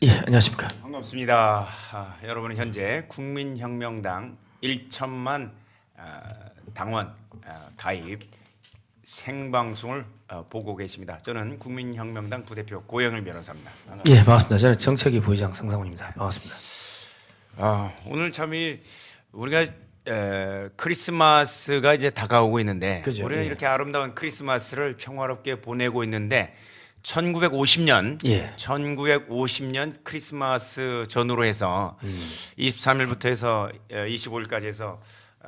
예, 안녕하십니까. 반갑습니다. 여러분은 현재 국민혁명당 1천만 당원 가입 생방송을 보고 계십니다. 저는 국민혁명당 부대표 고영일 변호사입니다. 반갑습니다. 예, 반갑습니다. 저는 정책위 부의장 성상훈입니다. 반갑습니다. 오늘 참이 우리가 크리스마스가 이제 다가오고 있는데 그죠, 우리는 예. 이렇게 아름다운 크리스마스를 평화롭게 보내고 있는데 1950년 예. 1950년 크리스마스 전후로 해서 23일부터 해서 25일까지 해서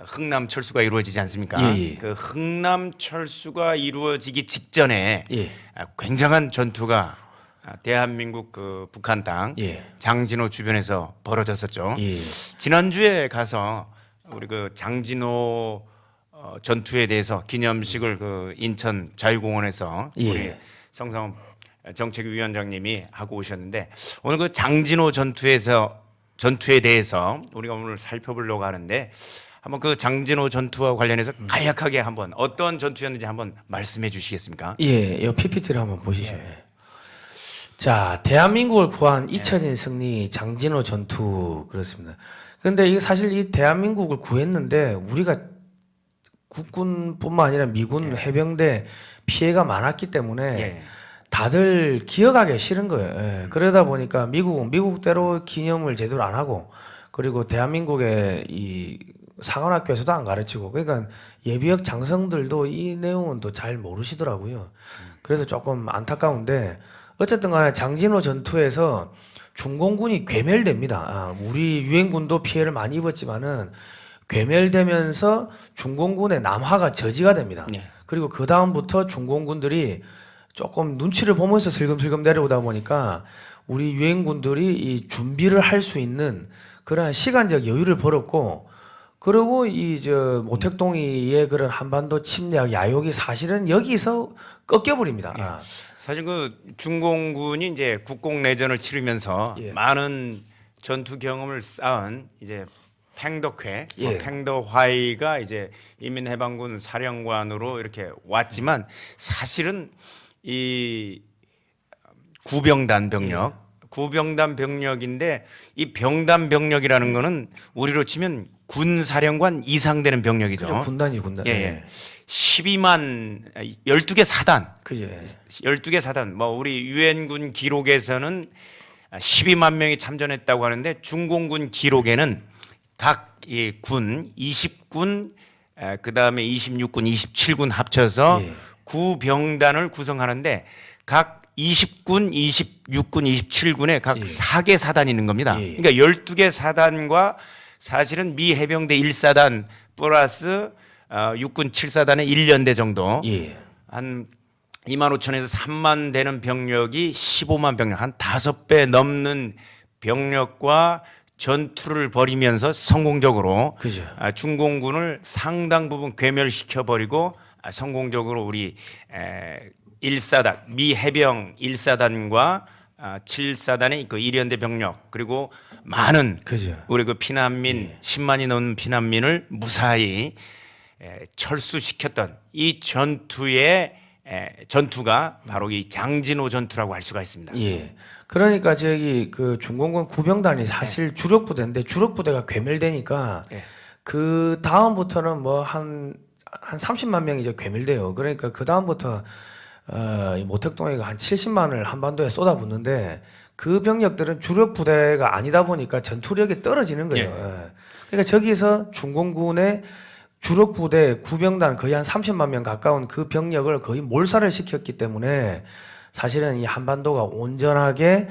흥남 철수가 이루어지지 않습니까? 예, 예. 그 흥남 철수가 이루어지기 직전에 예. 굉장한 전투가 대한민국 그 북한 땅 예. 장진호 주변에서 벌어졌었죠. 예. 지난주에 가서 우리 그 장진호 전투에 대해서 기념식을 그 인천 자유공원에서 예. 우리 성상훈 정책위원장님이 하고 오셨는데 오늘 그 장진호 전투에 대해서 우리가 오늘 살펴보려고 하는데 한번 그 장진호 전투와 관련해서 간략하게 한번 어떤 전투였는지 한번 말씀해 주시겠습니까? 예, 이 PPT를 한번 보시죠. 예. 자, 대한민국을 구한 잊혀진 승리 장진호 전투 그렇습니다. 그런데 이게 사실 이 대한민국을 구했는데 우리가 국군뿐만 아니라 미군 해병대 피해가 많았기 때문에 예. 다들 기억하기 싫은 거예요. 예. 그러다 보니까 미국은 미국대로 기념을 제대로 안 하고 그리고 대한민국의 이 사관학교에서도 안 가르치고 그러니까 예비역 장성들도 이 내용은 또 잘 모르시더라고요. 그래서 조금 안타까운데 어쨌든 간에 장진호 전투에서 중공군이 괴멸됩니다. 우리 유엔군도 피해를 많이 입었지만은 괴멸되면서 중공군의 남하가 저지가 됩니다. 네. 그리고 그 다음부터 중공군들이 조금 눈치를 보면서 슬금슬금 내려오다 보니까 우리 유엔군들이 이 준비를 할 수 있는 그러한 시간적 여유를 벌었고 그리고 이 저 모택동이의 그런 한반도 침략 야욕이 사실은 여기서 꺾여버립니다. 예. 사실 그 중공군이 이제 국공 내전을 치르면서 예. 많은 전투 경험을 쌓은 이제 팽덕회, 예. 팽덕화이가 이제 인민해방군 사령관으로 이렇게 왔지만 사실은 이 구병단 병력, 구병단 병력인데 이 병단 병력이라는 거는 우리로 치면 군 사령관 이상 되는 병력이죠. 그죠, 군단. 예, 예. 12만 12개 사단. 그죠. 예. 12개 사단. 뭐 우리 유엔군 기록에서는 12만 명이 참전했다고 하는데 중공군 기록에는 각 이 군 20군 그다음에 26군, 27군 합쳐서 예. 구병단을 구성하는데 각 20군, 26군, 27군에 각 예. 4개 사단이 있는 겁니다. 예. 그러니까 12개 사단과 사실은 미 해병대 1사단 플러스 육군 7사단의 1연대 정도 예. 한 2만 5천에서 3만 되는 병력이 15만 병력 한 5배 넘는 병력과 전투를 벌이면서 성공적으로 그죠. 중공군을 상당 부분 괴멸시켜 버리고 성공적으로 우리 1사단 미 해병 1사단과 7사단의 그 1연대 병력 그리고 많은 그죠. 우리 그 피난민 10만이 넘는 피난민을 무사히 철수시켰던 이 전투가 바로 이 장진호 전투라고 할 수가 있습니다. 예. 그러니까 저기 그 중공군 구병단이 사실 주력 부대인데 주력 부대가 괴멸되니까 예. 그 다음부터는 뭐 한 30만 명이 이제 괴멸돼요. 그러니까 그 다음부터 이 모택동해가 한 70만을 한반도에 쏟아붓는데 그 병력들은 주력 부대가 아니다 보니까 전투력이 떨어지는 거예요. 예. 그러니까 저기서 중공군의 주력 부대 구병단 거의 한 30만 명 가까운 그 병력을 거의 몰살을 시켰기 때문에 사실은 이 한반도가 온전하게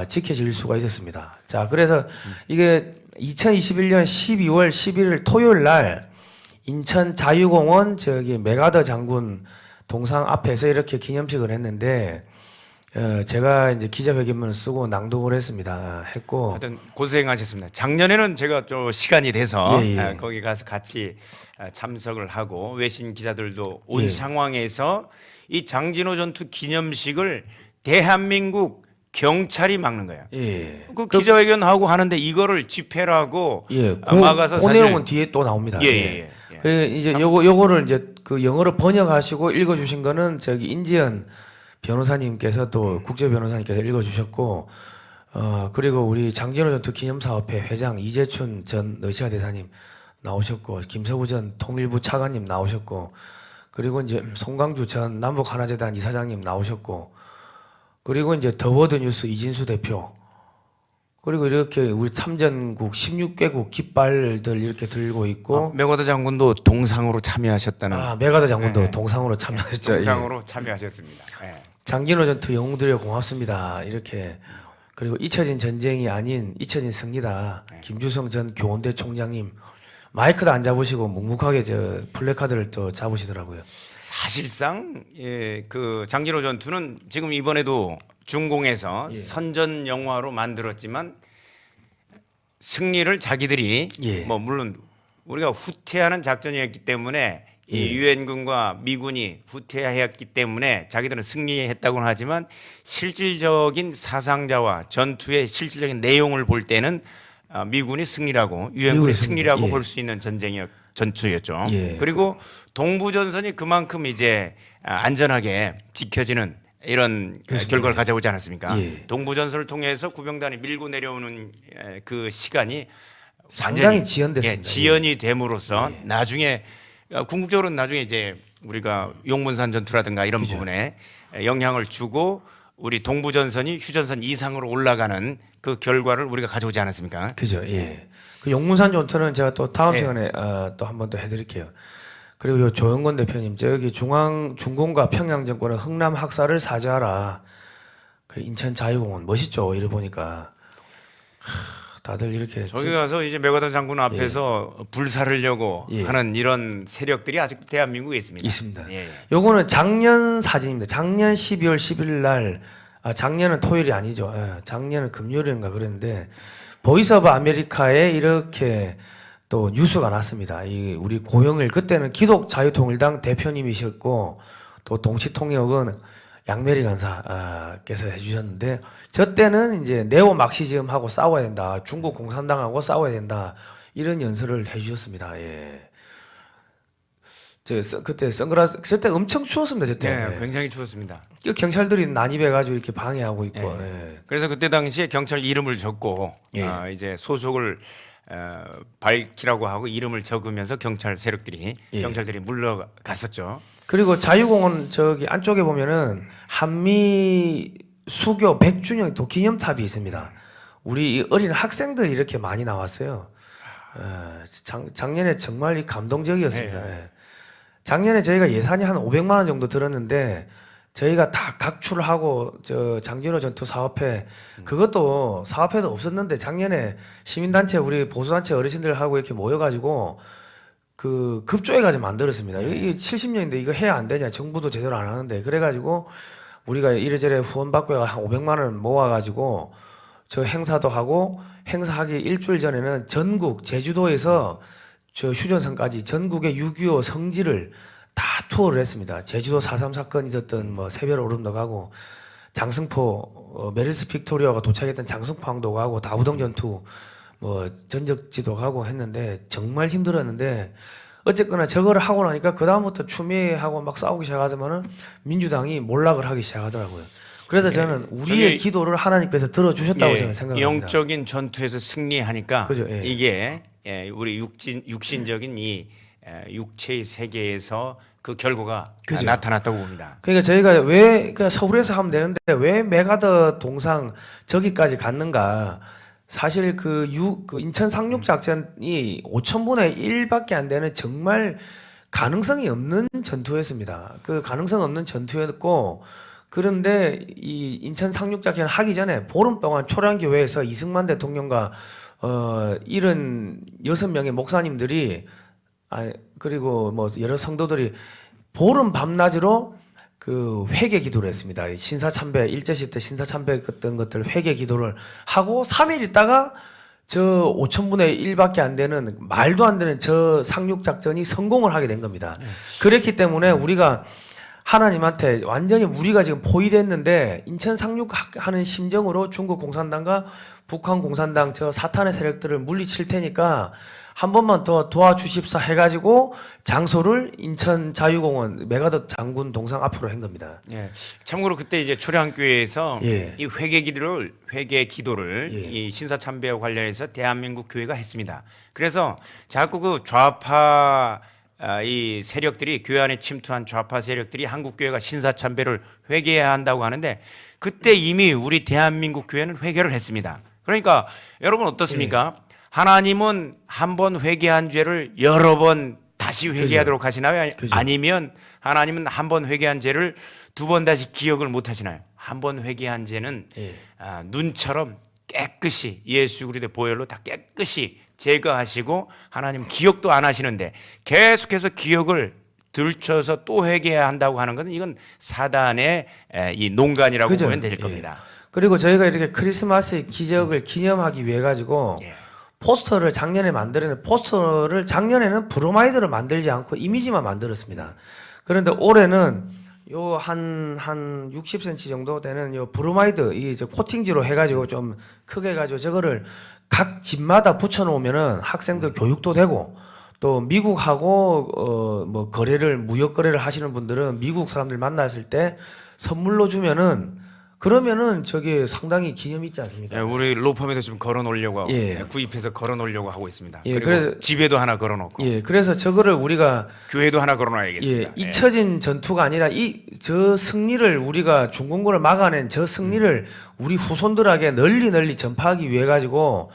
지켜질 수가 있었습니다. 자, 그래서 이게 2021년 12월 11일 토요일 날 인천 자유공원 저기 메가더 장군 동상 앞에서 이렇게 기념식을 했는데 제가 이제 기자회견문을 쓰고 낭독을 했고 하여튼 고생하셨습니다. 작년에는 제가 좀 시간이 돼서 예. 거기 가서 같이 참석을 하고 외신 기자들도 온 예. 상황에서 이 장진호 전투 기념식을 대한민국 경찰이 막는 거예요. 예. 그 기자회견 하고 하는데 이거를 집회라고 예. 막아서 그 사실 내용은 뒤에 또 나옵니다. 예. 그 이제 요거를 이제 그 영어로 번역하시고 읽어주신 거는 저기 인지연 변호사님께서 또 국제 변호사님께서 읽어주셨고 그리고 우리 장진호 전투 기념사업회 회장 이재춘 전 러시아 대사님 나오셨고, 김서구 전 통일부 차관님 나오셨고, 그리고 이제 송강주 전 남북하나재단 이사장님 나오셨고, 그리고 이제 더워드뉴스 이진수 대표, 그리고 이렇게 우리 참전국 16개국 깃발들 이렇게 들고 있고, 맥워더 장군도 동상으로 참여하셨다는. 메가더 장군도 네. 동상으로 참여했죠. 예. 동상으로 참여하셨습니다. 예. 장진호 전투 영웅들에 고맙습니다. 이렇게. 그리고 잊혀진 전쟁이 아닌 잊혀진 승리다. 김주성 전 교원대 총장님 마이크도 안 잡으시고 묵묵하게 저 플래카드를 또 잡으시더라고요. 사실상 그 장진호 전투는 지금 이번에도 중공에서 선전 영화로 만들었지만 승리를 자기들이 뭐 물론 우리가 후퇴하는 작전이었기 때문에 이 유엔군과 미군이 후퇴했기 때문에 자기들은 승리했다고는 하지만 실질적인 사상자와 전투의 실질적인 내용을 볼 때는 미군이 승리라고 유엔군이 승리라고 볼 수 있는 전투였죠. 그리고 동부전선이 그만큼 이제 안전하게 지켜지는 이런 결과를 가져오지 않았습니까? 동부전선을 통해서 구병단이 밀고 내려오는 그 시간이 상당히 완전히 지연됐습니다. 지연이 됨으로써 나중에 궁극적으로는 나중에 이제 우리가 용문산 전투라든가 이런 부분에 영향을 주고 우리 동부전선이 휴전선 이상으로 올라가는 그 결과를 우리가 가져오지 않았습니까? 그죠. 예. 그 용문산 전투는 제가 또 다음 시간에 또 한 번 더 해드릴게요. 그리고 요 조영건 대표님, 저기 중공과 평양 정권의 흥남 학살을 사죄하라. 그 인천 자유공원 멋있죠. 이래 보니까 다들 이렇게 저기 가서 이제 맥워더 장군 앞에서 불사르려고 하는 이런 세력들이 아직도 대한민국에 있습니다. 있습니다. 예. 요거는 작년 사진입니다. 작년 12월 11일 날, 작년은 토요일이 아니죠. 작년은 금요일인가 그랬는데 보이스 오브 아메리카에 이렇게 또 뉴스가 났습니다. 우리 고영일, 그때는 기독자유통일당 대표님이셨고 또 동시통역은 양메리 간사께서 해주셨는데, 저 때는 이제 네오 막시즘하고 싸워야 된다, 중국 공산당하고 싸워야 된다, 이런 연설을 해주셨습니다. 예. 그때 선글라스, 그때 엄청 추웠습니다. 그때 굉장히 추웠습니다. 경찰들이 난입해가지고 이렇게 방해하고 있고. 그래서 그때 당시에 경찰 이름을 적고 이제 소속을 밝히라고 하고 이름을 적으면서 경찰 세력들이 경찰들이 물러갔었죠. 그리고 자유공원 저기 안쪽에 보면은 한미 수교 100주년 또 기념탑이 있습니다. 우리 이 어린 학생들이 이렇게 많이 나왔어요. 작년에 정말 감동적이었습니다. 작년에 저희가 예산이 한 500만 원 정도 들었는데 저희가 다 각출을 하고 저 장진호 전투 사업회, 그것도 사업회도 없었는데 작년에 시민단체 우리 보수단체 어르신들하고 이렇게 모여가지고 그 급조해가지고 만들었습니다. 이게 70년인데 이거 해야 안 되냐, 정부도 제대로 안 하는데, 그래가지고 우리가 이래저래 후원 받고 한 500만 원 모아가지고 저 행사도 하고, 행사하기 일주일 전에는 전국 제주도에서 저 휴전선까지 전국의 6.25 성지를 다 투어를 했습니다. 제주도 4.3 사건 있었던 뭐 새별 오름도 가고, 장승포 메르스 빅토리아가 도착했던 장승포항도 가고, 다부동 전투 뭐 전적지도 가고 했는데 정말 힘들었는데, 어쨌거나 저거를 하고 나니까 그 다음부터 추미애하고 막 싸우기 시작하자면은 민주당이 몰락을 하기 시작하더라고요. 그래서 저는 우리의 기도를 하나님께서 들어주셨다고 저는 생각합니다. 영적인 전투에서 승리하니까 그죠, 이게 우리 육신적인 이 육체의 세계에서 그 결과가 나타났다고 봅니다. 그러니까 저희가 왜 그러니까 서울에서 하면 되는데 왜 메가더 동상 저기까지 갔는가? 사실 그 인천 상륙 작전이 5,000분의 1밖에 안 되는 정말 가능성이 없는 전투였습니다. 그 가능성 없는 전투였고, 그런데 이 인천 상륙 작전 하기 전에 보름 동안 초량교회에서 이승만 대통령과 76명의 목사님들이 그리고 뭐 여러 성도들이 보름 밤낮으로 그 회개 기도를 했습니다. 신사참배, 일제시 때 신사참배 했던 것들 회개 기도를 하고 3일 있다가 저 5,000분의 1밖에 안 되는 말도 안 되는 저 상륙 작전이 성공을 하게 된 겁니다. 그렇기 때문에 우리가 하나님한테 완전히 우리가 지금 포위됐는데 인천 상륙하는 심정으로 중국 공산당과 북한 공산당 저 사탄의 세력들을 물리칠 테니까 한 번만 더 도와주십사 해가지고 장소를 인천 자유공원 메가더 장군 동상 앞으로 한 겁니다. 예. 참고로 그때 이제 초량교회에서 예. 이 회개 기도를 예. 이 신사참배와 관련해서 대한민국 교회가 했습니다. 그래서 자꾸 그 좌파 이 세력들이 교회 안에 침투한 좌파 세력들이 한국 교회가 신사참배를 회개해야 한다고 하는데 그때 이미 우리 대한민국 교회는 회개를 했습니다. 그러니까 여러분 어떻습니까? 하나님은 한 번 회개한 죄를 여러 번 다시 회개하도록 하시나요? 그죠. 아니면 하나님은 한 번 회개한 죄를 두 번 다시 기억을 못 하시나요? 한 번 회개한 죄는 눈처럼 깨끗이 예수 그리스도의 보혈로 다 깨끗이 제거하시고 하나님 기억도 안 하시는데 계속해서 기억을 들춰서 또 회개해야 한다고 하는 것은 이건 사단의 이 농간이라고 그죠. 보면 될 예. 겁니다. 그리고 저희가 이렇게 크리스마스의 기적을 기념하기 위해 가지고 예. 포스터를 작년에 만들었는데 포스터를 작년에는 브로마이드를 만들지 않고 이미지만 만들었습니다. 그런데 올해는 요 한 60cm 정도 되는 요 브로마이드 이 이제 코팅지로 해가지고 좀 크게 해가지고 저거를 각 집마다 붙여놓으면은 학생들 교육도 되고 또 미국하고 뭐 거래를 무역 거래를 하시는 분들은 미국 사람들 만났을 때 선물로 주면은 그러면은 저게 상당히 기념이 있지 않습니까? 예, 우리 로펌에도 좀 걸어 놓으려고 하고 예. 구입해서 걸어 놓으려고 하고 있습니다. 예, 그리고 그래서- 집에도 하나 걸어 놓고 예, 그래서 저거를 우리가 교회도 하나 걸어 놔야겠습니다. 잊혀진 전투가 아니라 저 승리를 우리가 중공군을 막아낸 저 승리를 우리 후손들에게 널리 전파하기 위해 가지고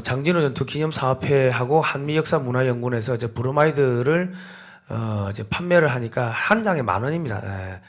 장진호 전투 기념 사업회하고 한미역사문화연구원에서 저 브로마이드를 이제 판매를 하니까 한 장에 10,000원입니다. 예.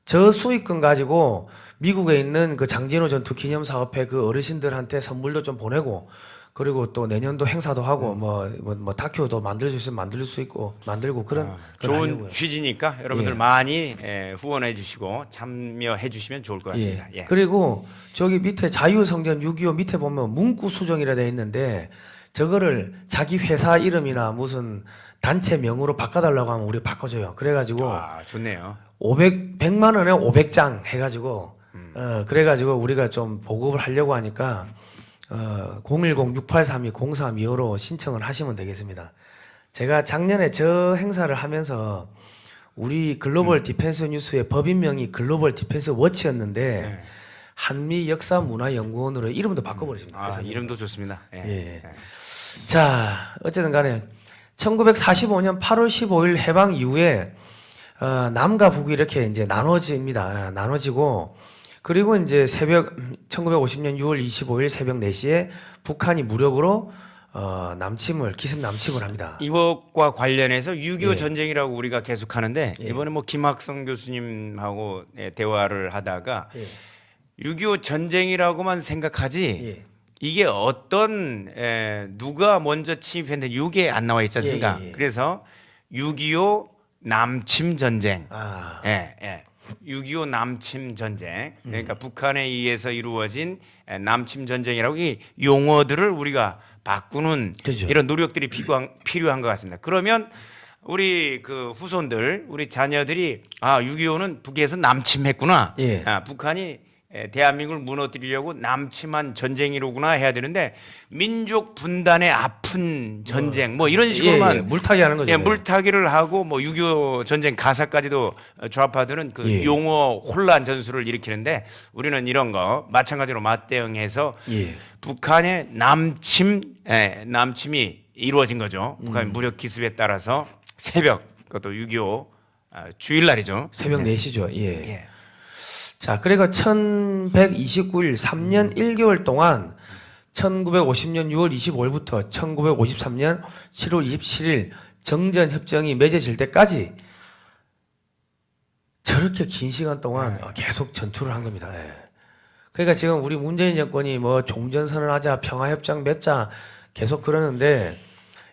저 수익금 가지고 미국에 있는 그 장진호 전투 기념 사업회 그 어르신들한테 선물도 좀 보내고 그리고 또 내년도 행사도 하고 뭐 다큐도 만들 수 있으면 만들 수 있고 만들고 그런 건 좋은 하려고요. 취지니까 여러분들 예. 많이 후원해 주시고 참여해 주시면 좋을 것 같습니다. 예. 그리고 저기 밑에 자유성전 6.25 밑에 보면 문구 수정이라 돼 있는데 저거를 자기 회사 이름이나 무슨 단체 명으로 바꿔달라고 하면 우리 바꿔줘요. 그래가지고 좋네요. 100만 원에 500장 해가지고 그래가지고 우리가 좀 보급을 하려고 하니까 010-6832-0325로 신청을 하시면 되겠습니다. 제가 작년에 저 행사를 하면서 우리 글로벌 디펜스 뉴스의 법인명이 글로벌 디펜스 워치였는데 한미 역사 문화 연구원으로 이름도 바꿔버렸습니다. 그래서 이름도 좋습니다. 예. 자, 어쨌든 간에 1945년 8월 15일 해방 이후에 남과 북이 이렇게 이제 나눠집니다. 나눠지고 그리고 이제 1950년 6월 25일 새벽 4시에 북한이 무력으로 기습 남침을 합니다. 이것과 관련해서 6.25 예. 전쟁이라고 우리가 계속 하는데 예. 이번에 뭐 김학성 교수님하고 대화를 하다가 예. 6.25 전쟁이라고만 생각하지 예. 이게 어떤 누가 먼저 침입했는데 이게 안 나와 있지 않습니까? 예. 그래서 6.25 남침 전쟁. 아, 6.25 남침 전쟁. 그러니까 북한에 의해서 이루어진 남침 전쟁이라고 이 용어들을 우리가 바꾸는 그죠. 이런 노력들이 필요한 것 같습니다. 그러면 우리 그 후손들, 우리 자녀들이 6.25는 북에서 남침했구나. 예. 북한이 대한민국을 무너뜨리려고 남침한 전쟁이로구나 해야 되는데 민족 분단의 아픈 전쟁 뭐 이런 식으로만 물타기 하는 거죠. 예, 물타기를 하고 뭐 6.25 전쟁 가사까지도 좌파들은 그 예. 용어 혼란 전술을 일으키는데 우리는 이런 거 마찬가지로 맞대응해서 예. 북한의 남침이 이루어진 거죠. 북한의 무력 기습에 따라서 새벽 그것도 6.25 주일날이죠. 새벽 네. 4시죠. 예. 예. 자, 그리고 1129일 3년 1개월 동안 1950년 6월 25일부터 1953년 7월 27일 정전 협정이 맺어질 때까지 저렇게 긴 시간 동안 계속 전투를 한 겁니다. 예. 그러니까 지금 우리 문재인 정권이 뭐 종전선언하자, 평화협정 맺자 계속 그러는데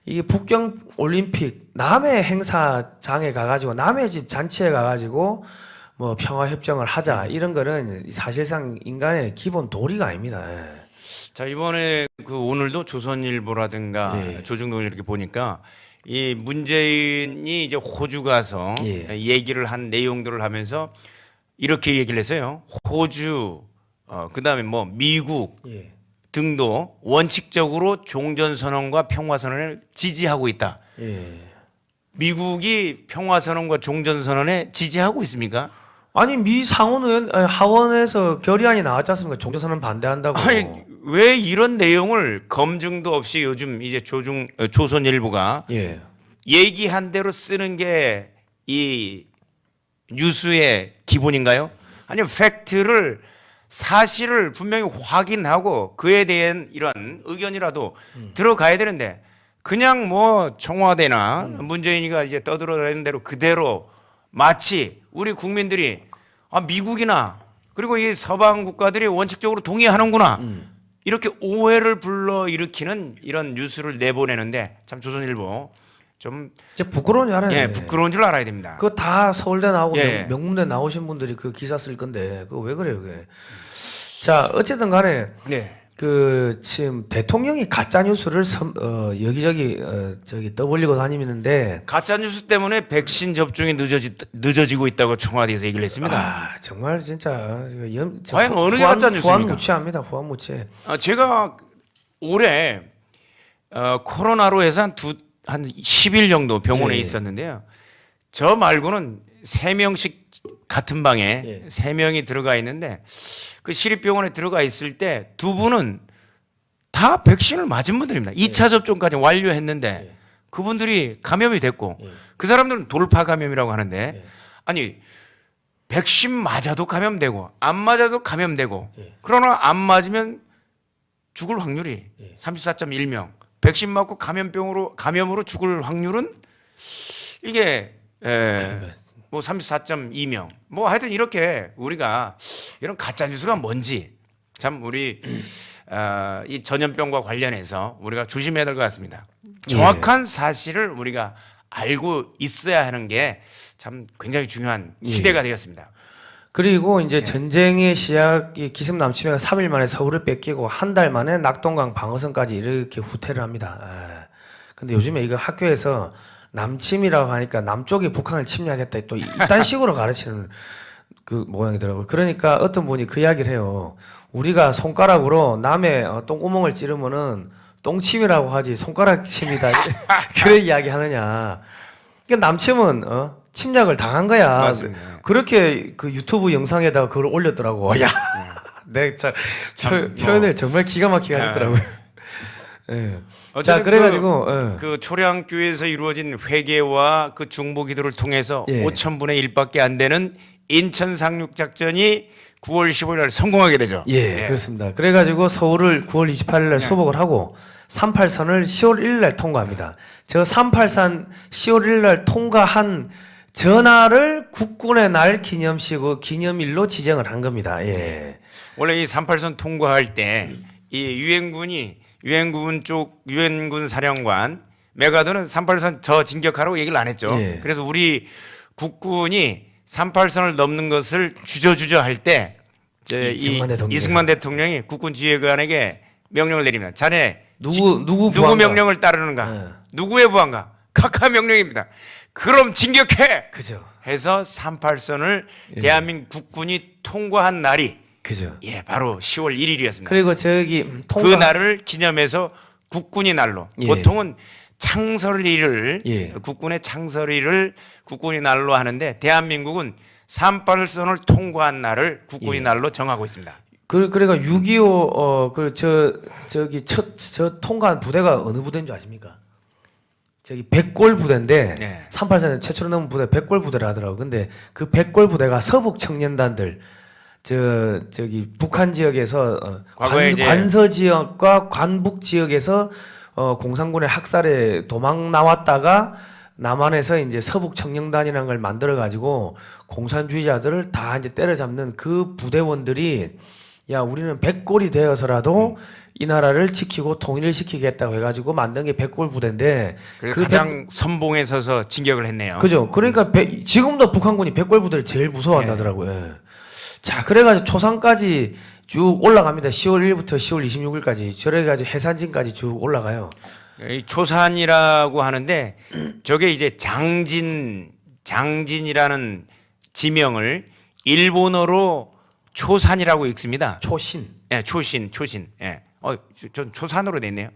이게 북경 올림픽 남의 행사장에 가가지고 남의 집 잔치에 가가지고 뭐 평화협정을 하자 이런 거는 사실상 인간의 기본 도리가 아닙니다. 자 이번에 그 오늘도 조선일보라든가 예. 조중동을 이렇게 보니까 이 문재인이 이제 호주 가서 예. 얘기를 한 내용들을 하면서 이렇게 얘기를 했어요. 호주, 그다음에 뭐 미국 예. 등도 원칙적으로 종전선언과 평화선언을 지지하고 있다. 예. 미국이 평화선언과 종전선언에 지지하고 있습니까? 아니 미 상원의원 하원에서 결의안이 나왔지 않습니까? 종전선언 반대한다고. 아니 왜 이런 내용을 검증도 없이 요즘 이제 조선일보가 예. 얘기한 대로 쓰는 게 이 뉴스의 기본인가요? 아니면 팩트를 사실을 분명히 확인하고 그에 대한 이런 의견이라도 들어가야 되는데 그냥 뭐 청와대나 문재인이가 이제 떠들어대는 대로 그대로 마치 우리 국민들이 미국이나 그리고 이 서방 국가들이 원칙적으로 동의하는구나 이렇게 오해를 불러일으키는 이런 뉴스를 내보내는데 참 조선일보 좀 이제 부끄러운 줄 알아요. 예, 부끄러운 줄 알아야 됩니다. 그거 다 서울대 나오고 예. 명문대 나오신 분들이 그 기사 쓸 건데 그거 왜 그래요, 그게? 자, 어쨌든 간에 네. 그 지금 대통령이 가짜 뉴스를 여기저기 저기 떠벌리고 다니는데 가짜 뉴스 때문에 백신 접종이 늦어지고 있다고 청와대에서 얘기를 했습니다. 아, 정말 진짜 과연 어느 게 가짜 뉴스입니까? 후한무치합니다. 후한무치. 제가 올해 코로나로 해서 한 10일 정도 병원에 예. 있었는데요. 저 말고는 3명씩 같은 방에 예. 3명이 들어가 있는데 그 시립병원에 들어가 있을 때 2분은 다 백신을 맞은 분들입니다. 2차 접종까지 완료했는데 예. 그분들이 감염이 됐고 예. 그 사람들은 돌파 감염이라고 하는데 예. 아니 백신 맞아도 감염되고 안 맞아도 감염되고 예. 그러나 안 맞으면 죽을 확률이 예. 34.1명 백신 맞고 감염으로 죽을 확률은 이게 뭐 34.2명 뭐 하여튼 이렇게 우리가 이런 가짜 뉴스가 뭔지 참 우리 이 전염병과 관련해서 우리가 조심해야 될 것 같습니다. 정확한 사실을 우리가 알고 있어야 하는 게 참 굉장히 중요한 시대가 되었습니다. 그리고 이제 전쟁의 시작이 기습남침해가 3일 만에 서울을 뺏기고 한 달 만에 낙동강 방어선까지 이렇게 후퇴를 합니다. 근데 요즘에 이거 학교에서 남침이라고 하니까 남쪽이 북한을 침략했다 또 이딴 식으로 가르치는 그 모양이더라고요. 그러니까 어떤 분이 그 이야기를 해요. 우리가 손가락으로 남의 똥구멍을 찌르면은 똥침이라고 하지 손가락 침이다. 그런 이야기 하느냐. 그러니까 남침은 침략을 당한 거야. 맞습니다. 그렇게 그 유튜브 영상에다가 그걸 올렸더라고. 야, 내가 참 표현을 정말 기가 막히게 하셨더라고요. 예. 자, 어쨌든 그래가지고 그 초량교회에서 이루어진 회개와 그 중보 기도를 통해서 예. 5,000분의 1밖에 안 되는 인천 상륙 작전이 9월 15일 날 성공하게 되죠. 예, 그렇습니다. 그래가지고 서울을 9월 28일 날 수복을 하고 38선을 10월 1일 날 통과합니다. 저 38선 10월 1일 날 통과한 전날을 국군의 날 기념일로 지정을 한 겁니다. 예. 원래 이 38선 통과할 때 이 유엔군 쪽 유엔군 사령관 메가드는 38선 저 진격하라고 얘기를 안 했죠. 예. 그래서 우리 국군이 38선을 넘는 것을 주저주저 할 때 이승만 대통령이 국군 지휘관에게 명령을 내립니다. 자네 누구 명령을 따르는가? 예. 누구의 부하인가? 각하 명령입니다. 그럼 진격해. 그죠. 해서 38선을 대한민국 국군이 통과한 날이 그죠. 예, 바로 10월 1일이었습니다. 그리고 저기 그 날을 기념해서 국군이 날로 예. 보통은 창설일을 예. 국군의 창설일을 국군이 날로 하는데 대한민국은 38선을 통과한 날을 국군이 예. 날로 정하고 있습니다. 그래가 6.25 저 통과한 부대가 어느 부대인 줄 아십니까? 저기 백골 부대인데 네. 38선 최초로 넘은 부대 백골 부대를 하더라고. 근데 그 백골 부대가 서북 청년단들 저기 북한 지역에서 과거에 이제 관서 지역과 관북 지역에서 공산군의 학살에 도망 나왔다가 남한에서 이제 서북 청년단이라는 걸 만들어 가지고 공산주의자들을 다 이제 때려잡는 그 부대원들이 야 우리는 백골이 되어서라도 이 나라를 지키고 통일을 시키겠다고 해가지고 만든 게 백골 부대인데 그래서 가장 선봉에 서서 진격을 했네요. 그죠. 그러니까 지금도 북한군이 백골 부대를 제일 무서워한다더라고요. 예. 자, 그래가지고 초산까지 쭉 올라갑니다. 10월 1일부터 10월 26일까지. 저래가지고 해산진까지 쭉 올라가요. 이 초산이라고 하는데 저게 이제 장진이라는 지명을 일본어로 초산이라고 읽습니다. 초신. 예, 초신. 예. 전 초산으로 냈네요.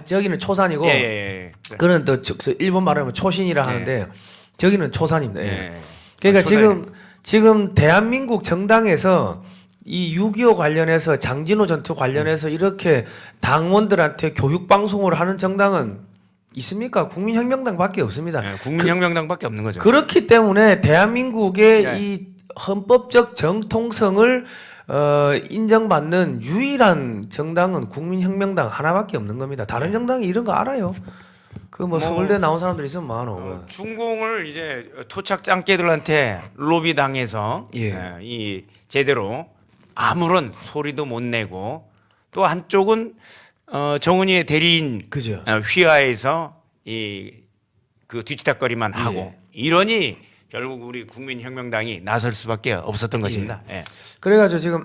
저기는 초산이고 예. 그는 또 일본 말하면 초신이라 하는데 저기는 초산입니다. 예. 예. 그러니까 초산이네. 지금 대한민국 정당에서 이 6.25 관련해서 장진호 전투 관련해서 이렇게 당원들한테 교육 방송을 하는 정당은 있습니까? 국민혁명당밖에 없습니다. 예, 국민혁명당밖에 없는 거죠. 그렇기 때문에 대한민국의 네. 이 헌법적 정통성을 인정받는 유일한 정당은 국민혁명당 하나밖에 없는 겁니다. 다른 정당이 이런 거 알아요. 그 뭐 서울대 나온 사람들 있으면 많어. 중공을 이제 토착 짱깨들한테 로비 당해서 예. 이 제대로 아무런 소리도 못 내고 또 한쪽은 정은이의 대리인 그죠. 휘하에서 이 그 뒤치다거리만 하고 이러니 결국 우리 국민혁명당이 나설 수밖에 없었던 것입니다. 예. 그래가지고 지금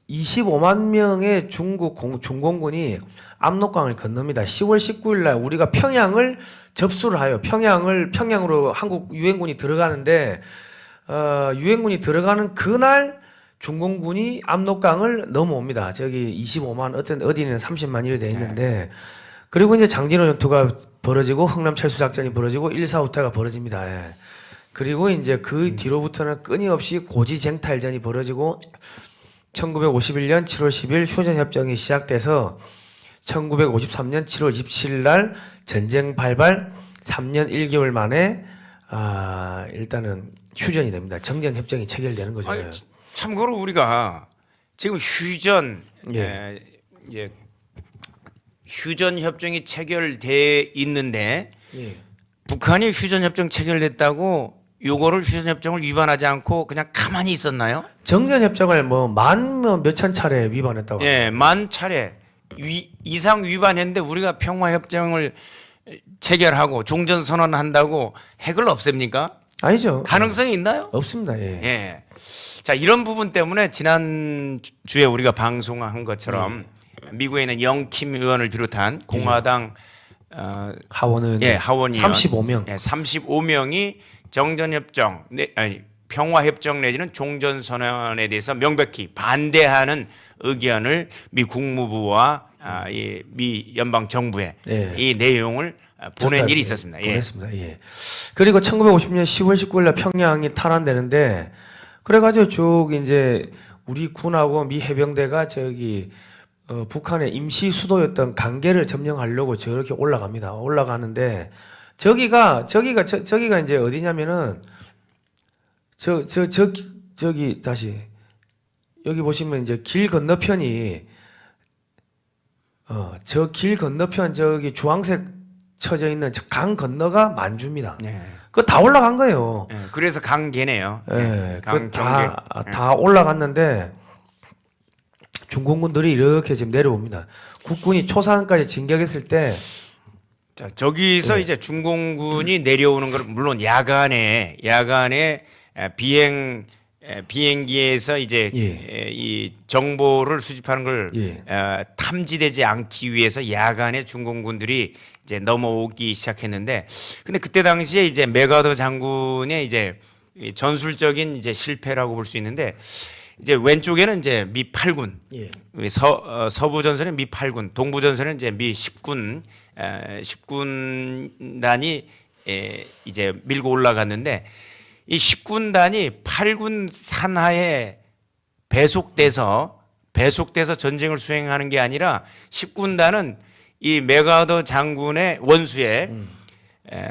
25만 명의 중국 중공군이 압록강을 건넙니다. 10월 19일 날 우리가 평양을 접수를 하여 평양으로 한국 유엔군이 들어가는데 유엔군이 들어가는 그날 중공군이 압록강을 넘어옵니다. 저기 25만 어디는 30만 이래 돼 있는데 그리고 이제 장진호 전투가 벌어지고 흥남 철수 작전이 벌어지고 1.4후퇴가 벌어집니다. 예. 그리고 이제 그 뒤로부터는 끊임없이 고지쟁탈전이 벌어지고 1951년 7월 10일 휴전 협정이 시작돼서 1953년 7월 27일 날 전쟁 발발 3년 1개월 만에 일단은 휴전이 됩니다. 정전 협정이 체결되는 거죠. 아니, 참고로 우리가 지금 휴전 휴전 협정이 체결돼 있는데 북한이 휴전 협정 체결됐다고 요거를 휴전 협정을 위반하지 않고 그냥 가만히 있었나요? 정전 협정을 뭐 몇천 차례 위반했다고. 예, 만 차례 이상 위반했는데 우리가 평화 협정을 체결하고 종전 선언한다고 핵을 없앱니까? 아니죠. 가능성이 있나요? 없습니다. 예. 예. 자, 이런 부분 때문에 지난 주에 우리가 방송한 것처럼 미국에 있는 영킴 의원을 비롯한 공화당 하원은 하원의원 35명. 35명이 정전협정, 평화협정 내지는 종전선언에 대해서 명백히 반대하는 의견을 미 국무부와 미 연방정부에 이 내용을 보낸 일이 있었습니다. 보냈습니다. 예. 그리고 1950년 10월 19일 날 평양이 탈환되는데 그래가지고 쭉 이제 우리 군하고 미 해병대가 저기 북한의 임시 수도였던 강계를 점령하려고 저렇게 올라갑니다. 올라가는데 저기가 이제 어디냐면은 저기 다시 여기 보시면 이제 길 건너편이 저 길 건너편 저기 주황색 쳐져 있는 저 강 건너가 만주입니다. 그거 다 올라간 거예요. 그래서 강계네요. 예, 강 경계. 다 올라갔는데 중공군들이 이렇게 지금 내려옵니다. 국군이 초산까지 진격했을 때 자, 저기서 이제 중공군이 내려오는 걸 물론 야간에 비행기에서 이제 이 정보를 수집하는 걸 탐지되지 않기 위해서 야간에 중공군들이 이제 넘어오기 시작했는데 근데 그때 당시에 이제 메가더 장군의 이제 전술적인 이제 실패라고 볼 수 있는데 이제 왼쪽에는 이제 미 8군, 서부 전선은 미 8군, 동부 전선은 이제 미 10군, 10군단이 이제 밀고 올라갔는데 이 10군단이 8군 산하에 배속돼서 전쟁을 수행하는 게 아니라 10군단은 이 메가더 장군의 원수의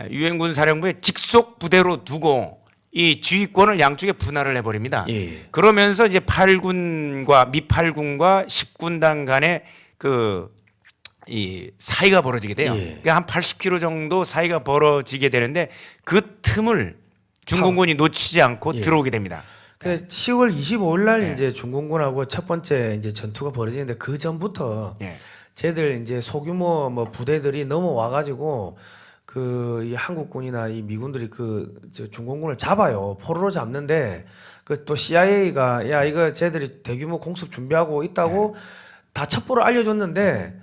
유엔군 사령부의 직속 부대로 두고 이 지휘권을 양쪽에 분할을 해버립니다. 그러면서 이제 미 8군과 10군단 간의 이 사이가 벌어지게 돼요. 그러니까 한 80km 정도 사이가 벌어지게 되는데 그 틈을 중공군이 놓치지 않고 들어오게 됩니다. 10월 25일 날 이제 중공군하고 첫 번째 이제 전투가 벌어지는데 그 전부터 쟤들 이제 소규모 뭐 부대들이 넘어와 가지고 이 한국군이나 이 미군들이 저 중공군을 잡아요. 포로로 잡는데 또 CIA가 야 이거 쟤들이 대규모 공습 준비하고 있다고 다 첩보를 알려줬는데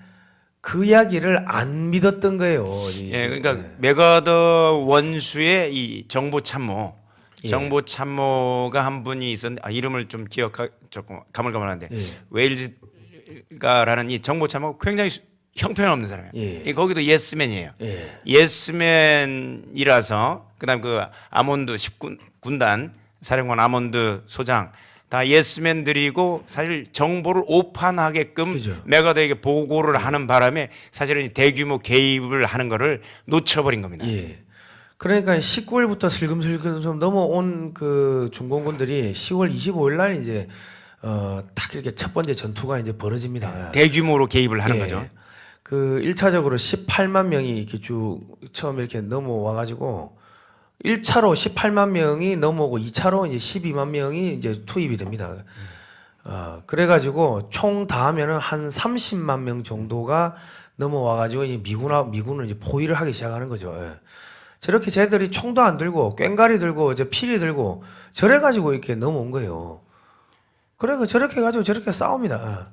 그 이야기를 안 믿었던 거예요. 예, 그러니까 메가더 원수의 이 정보 참모, 예. 정보 참모가 한 분이 있었는데 이름을 좀 조금 가물가물한데 예. 웨일즈가라는 이 정보 참모가 굉장히 형편없는 사람이에요. 예. 거기도 예스맨이에요. 예. 예스맨이라서 그다음 그 아몬드 10군단 사령관 아몬드 소장 다 예스맨들이고 사실 정보를 오판하게끔 그죠. 메가더에게 보고를 하는 바람에 사실은 대규모 개입을 하는 거를 놓쳐버린 겁니다. 예. 그러니까 19일부터 슬금슬금 좀 넘어온 그 중공군들이 10월 25일 날 이제 딱 이렇게 첫 번째 전투가 이제 벌어집니다. 대규모로 개입을 하는 예. 거죠. 그 1차적으로 18만 명이 이렇게 쭉 처음 이렇게 넘어와 가지고 1차로 18만 명이 넘어오고 2차로 이제 12만 명이 이제 투입이 됩니다. 그래 가지고 총 다 하면은 한 30만 명 정도가 넘어와 가지고 이제 미군을 이제 포위를 하기 시작하는 거죠. 예. 저렇게 쟤들이 총도 안 들고 꽹가리 들고 이제 피리 들고 저래 가지고 이렇게 넘어온 거예요. 그래 저렇게 해 가지고 저렇게 싸웁니다.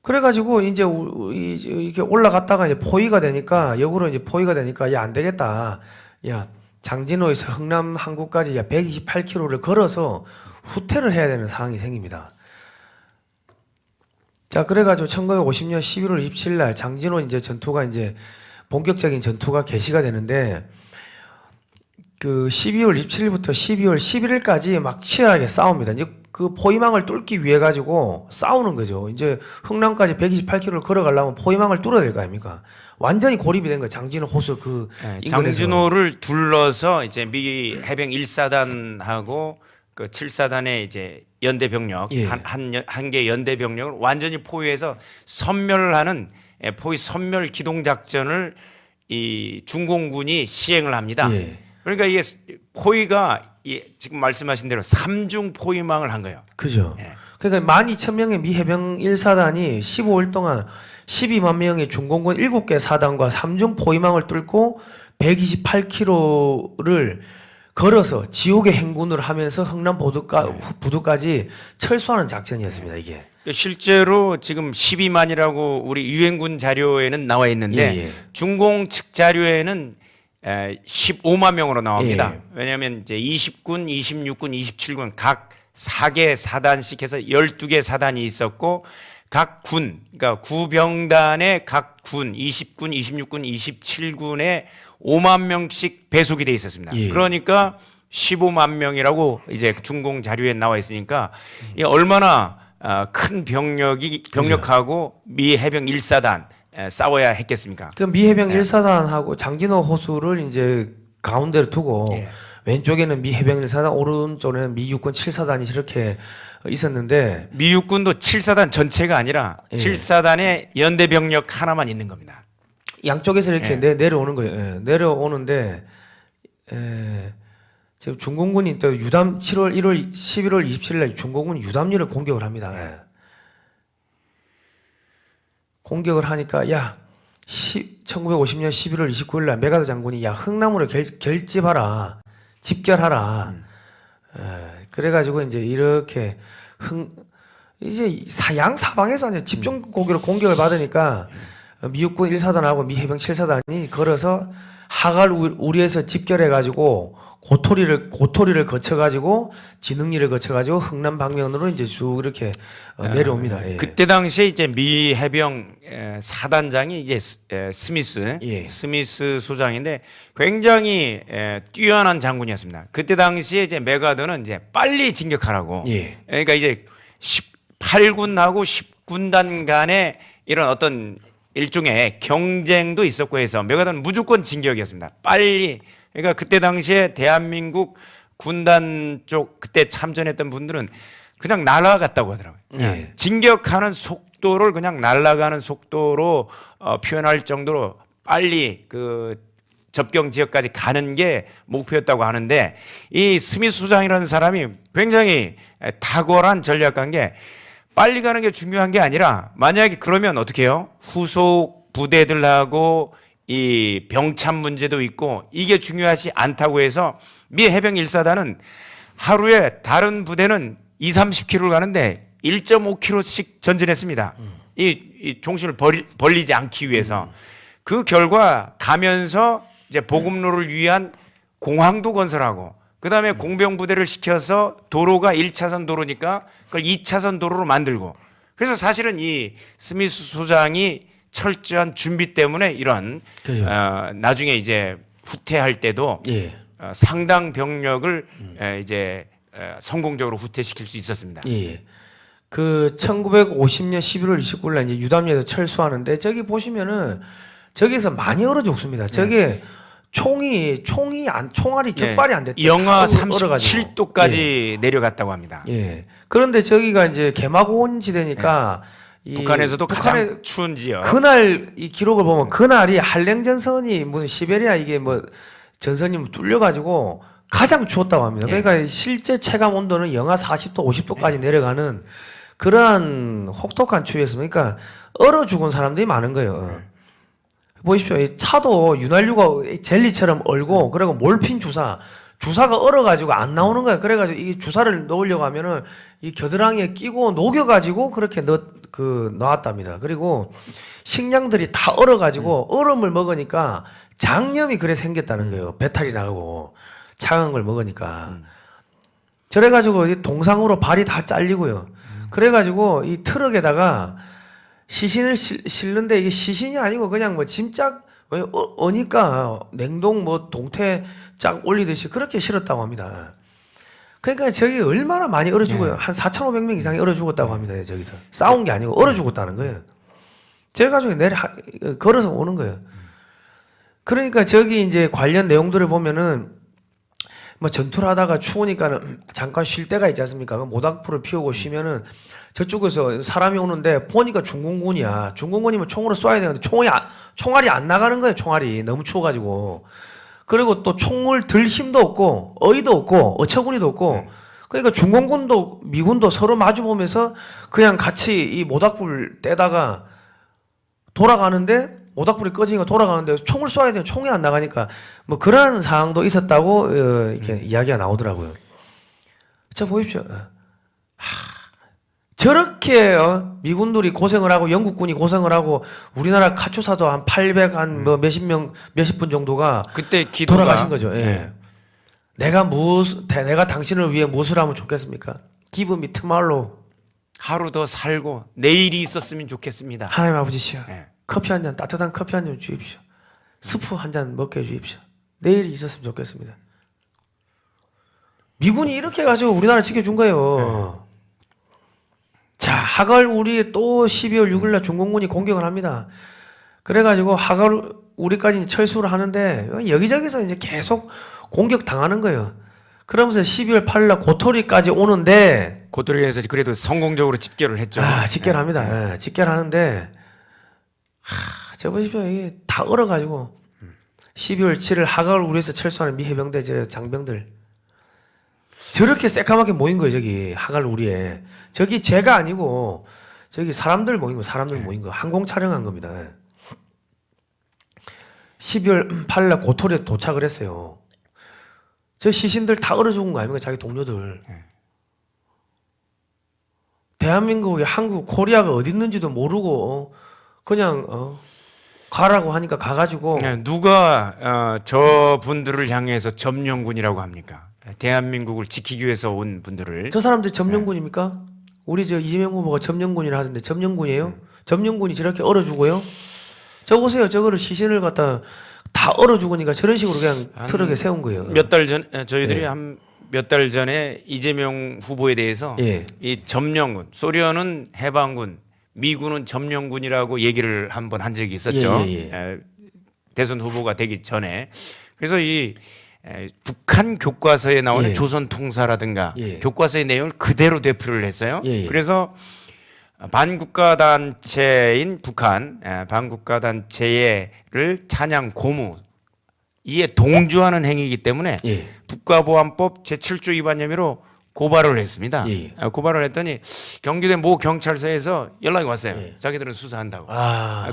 그래가지고 이제 이렇게 올라갔다가 이제 포위가 되니까 역으로 이제 포위가 되니까 야 안 되겠다. 야 장진호에서 흥남 항구까지 야 128km를 걸어서 후퇴를 해야 되는 상황이 생깁니다. 자 그래가지고 1950년 11월 27일 날 장진호 이제 전투가 이제 본격적인 전투가 개시가 되는데 그 12월 27일부터 12월 11일까지 막 치열하게 싸웁니다. 이제 그 포위망을 뚫기 위해 가지고 싸우는 거죠. 이제 흥남까지 128km를 걸어가려면 포위망을 뚫어야 될 거 아닙니까? 완전히 고립이 된 거예요. 장진호 호수 그 인근에서. 장진호를 둘러서 이제 미 해병 1사단하고 그 7사단의 이제 연대 병력 예. 한 개 연대 병력을 완전히 포위해서 섬멸을 하는 포위 섬멸 기동 작전을 이 중공군이 시행을 합니다. 예. 그러니까 이게 포위가 지금 말씀하신 대로 3중 포위망을 한 거예요. 그죠. 예. 그러니까 12,000명의 미 해병 1사단이 15일 동안 12만 명의 중공군 7개 사단과 3중 포위망을 뚫고 128km를 걸어서 지옥의 행군을 하면서 흥남 부두까지 철수하는 작전이었습니다. 이게. 실제로 지금 12만이라고 우리 유엔군 자료에는 나와 있는데 예, 예. 중공 측 자료에는 15만 명으로 나옵니다. 예. 왜냐하면 이제 20군, 26군, 27군 각 4개 사단씩 해서 12개 사단이 있었고 각 군, 그러니까 구병단의 각 군, 20군, 26군, 27군에 5만 명씩 배속이 돼 있었습니다. 예. 그러니까 15만 명이라고 이제 중공 자료에 나와 있으니까 이게 얼마나 큰 병력하고 미 해병 1사단 싸워야 했겠습니까? 그 미 해병 1사단하고 장진호 호수를 이제 가운데로 두고 예. 왼쪽에는 미 해병 1사단, 오른쪽에는 미 육군 7사단이 이렇게 있었는데 미 육군도 7사단 전체가 아니라 예. 7사단의 연대 병력 하나만 있는 겁니다. 양쪽에서 이렇게 예. 내려오는 거예요. 예. 내려오는데 지금 중공군이 또 11월 27일 날 중공군 유담리를 공격을 합니다. 예. 공격을 하니까 1950년 11월 29일 날 메가더 장군이 흥남으로 결집하라, 집결하라. 그래가지고 이제 이렇게 이제 양 사방에서 이제 집중 공격을 받으니까 미육군 1사단하고 미 해병 7사단이 걸어서 하갈 우리에서 집결해가지고 고토리를 거쳐가지고 진흥리를 거쳐가지고 흥남 방면으로 이제 쭉 이렇게 내려옵니다. 예. 그때 당시에 이제 미 해병 사단장이 이제 스미스 예. 스미스 소장인데 굉장히 뛰어난 장군이었습니다. 그때 당시에 이제 메가더는 이제 빨리 진격하라고. 예. 그러니까 이제 18군하고 10군단 간의 이런 어떤 일종의 경쟁도 있었고 해서 메가더는 무조건 진격이었습니다. 빨리. 그러니까 그때 당시에 대한민국 군단 쪽 그때 참전했던 분들은 그냥 날아갔다고 하더라고요. 예. 진격하는 속도를 그냥 날아가는 속도로 표현할 정도로 빨리 그 접경 지역까지 가는 게 목표였다고 하는데 이 스미스 소장이라는 사람이 굉장히 탁월한 전략가인 게 빨리 가는 게 중요한 게 아니라 만약에 그러면 어떻게 해요? 후속 부대들하고 이 병참 문제도 있고 이게 중요하지 않다고 해서 미 해병 1사단은 하루에 다른 부대는 20-30km를 가는데 1.5km씩 전진했습니다. 이 총신을 벌리지 않기 위해서 그 결과 가면서 이제 보급로를 위한 공항도 건설하고 그다음에 공병부대를 시켜서 도로가 1차선 도로니까 그걸 2차선 도로로 만들고 그래서 사실은 이 스미스 소장이 철저한 준비 때문에 이런 그죠. 나중에 이제 후퇴할 때도 예. 상당 병력을 이제 성공적으로 후퇴시킬 수 있었습니다. 예. 그 1950년 11월 29일 날 이제 유담리에서 철수하는데 저기 보시면은 저기서 많이 얼어 죽습니다. 저게 총알이 격발이 안 됐다. 영하 다 얼어가지고. 37도까지 내려갔다고 합니다. 예. 그런데 저기가 이제 개마고온 지대니까 이 북한에서도 북한의 가장 추운 지역. 그날 이 기록을 보면 그날이 한랭전선이 무슨 시베리아 이게 뭐 전선이 뭐 뚫려가지고 가장 추웠다고 합니다. 그러니까 실제 체감 온도는 영하 40도, 50도까지 내려가는 그러한 혹독한 추위였습니다. 그러니까 얼어 죽은 사람들이 많은 거예요. 보십시오. 이 차도 윤활유가 젤리처럼 얼고 그리고 몰핀 주사가 얼어가지고 안 나오는 거야. 그래가지고 이 주사를 넣으려고 하면은 이 겨드랑이에 끼고 녹여가지고 그렇게 넣었답니다. 그리고 식량들이 다 얼어가지고 얼음을 먹으니까 장염이 그래 생겼다는 거예요. 배탈이 나고 차가운 걸 먹으니까. 저래가지고 이 동상으로 발이 다 잘리고요. 그래가지고 이 트럭에다가 시신을 실는데 이게 시신이 아니고 그냥 뭐 짐짝 어니까 냉동 뭐 동태 짝 올리듯이 그렇게 실었다고 합니다. 그러니까 저기 얼마나 많이 얼어 죽어요. 한 4,500명 이상이 얼어 죽었다고 합니다. 저기서 싸운 게 아니고 얼어 죽었다는 거예요. 저래가지고 걸어서 오는 거예요. 그러니까 저기 이제 관련 내용들을 보면은 뭐 전투를 하다가 추우니까는 잠깐 쉴 때가 있지 않습니까? 그 모닥불을 피우고 쉬면은 저쪽에서 사람이 오는데 보니까 중공군이야. 중공군이면 총으로 쏴야 되는데 총알이 안 나가는 거예요. 총알이 너무 추워가지고. 그리고 또 총을 들 힘도 없고 어이도 없고 어처구니도 없고. 그러니까 중공군도 미군도 서로 마주 보면서 그냥 같이 이 모닥불 떼다가 돌아가는데 모닥불이 꺼지니까 돌아가는데 총을 쏴야 되는 총이 안 나가니까 뭐 그런 상황도 있었다고 이렇게 이야기가 나오더라고요. 자 보십시오. 저렇게 미군들이 고생을 하고 영국군이 고생을 하고 우리나라 카투사도 한 800 한 뭐 몇십 분 정도가 그때 기도가 돌아가신 거죠. 예. 내가 당신을 위해 무엇을 하면 좋겠습니까? Give me tomorrow. 하루 더 살고 내일이 있었으면 좋겠습니다. 하나님 아버지시여. 예. 커피 한 잔, 따뜻한 커피 한 잔 주십시오. 스프 한 잔 먹게 해주십시오. 내일이 있었으면 좋겠습니다. 미군이 이렇게 해가지고 우리나라 지켜준 거예요. 자, 하갈 우리 또 12월 6일날 중공군이 공격을 합니다. 그래가지고 하갈 우리까지 철수를 하는데 여기저기서 이제 계속 공격 당하는 거예요. 그러면서 12월 8일날 고토리까지 오는데 고토리에서 그래도 성공적으로 집결을 했죠. 집결 합니다. 예, 집결 하는데 저 보십시오. 이게 다 얼어가지고 12월 7일 하갈 우리에서 철수하는 미 해병대 저 장병들 저렇게 새까맣게 모인 거예요. 저기 하갈 우리에 저기 제가 아니고 저기 사람들 모인 거 사람들 모인 거 항공 촬영한 겁니다. 12월 8일날 고토리에 도착을 했어요. 저 시신들 다 얼어 죽은 거 아닙니까? 자기 동료들. 대한민국이 한국 코리아가 어디 있는지도 모르고 그냥 가라고 하니까 가가지고 누가 저 분들을 향해서 점령군이라고 합니까? 대한민국을 지키기 위해서 온 분들을 저 사람들이 점령군입니까? 우리 저 이재명 후보가 점령군이라 하던데 점령군이에요? 점령군이 저렇게 얼어 죽어요? 저 보세요. 저거를 시신을 갖다 다 얼어 죽으니까 저런 식으로 그냥 트럭에 세운 거예요. 몇 달 전 저희들이 한 몇 달 전에 이재명 후보에 대해서 이 점령군 소련은 해방군 미군은 점령군이라고 얘기를 한번 한 적이 있었죠. 대선 후보가 되기 전에. 그래서 이 북한 교과서에 나오는 조선 통사라든가 교과서의 내용을 그대로 되풀이를 했어요. 그래서 반국가 단체인 북한 반국가 단체를 찬양 고무 이에 동조하는 행위이기 때문에 국가보안법 제7조 위반 혐의로 고발을 했습니다. 고발을 했더니 경기도 모 경찰서에서 연락이 왔어요. 자기들은 수사한다고.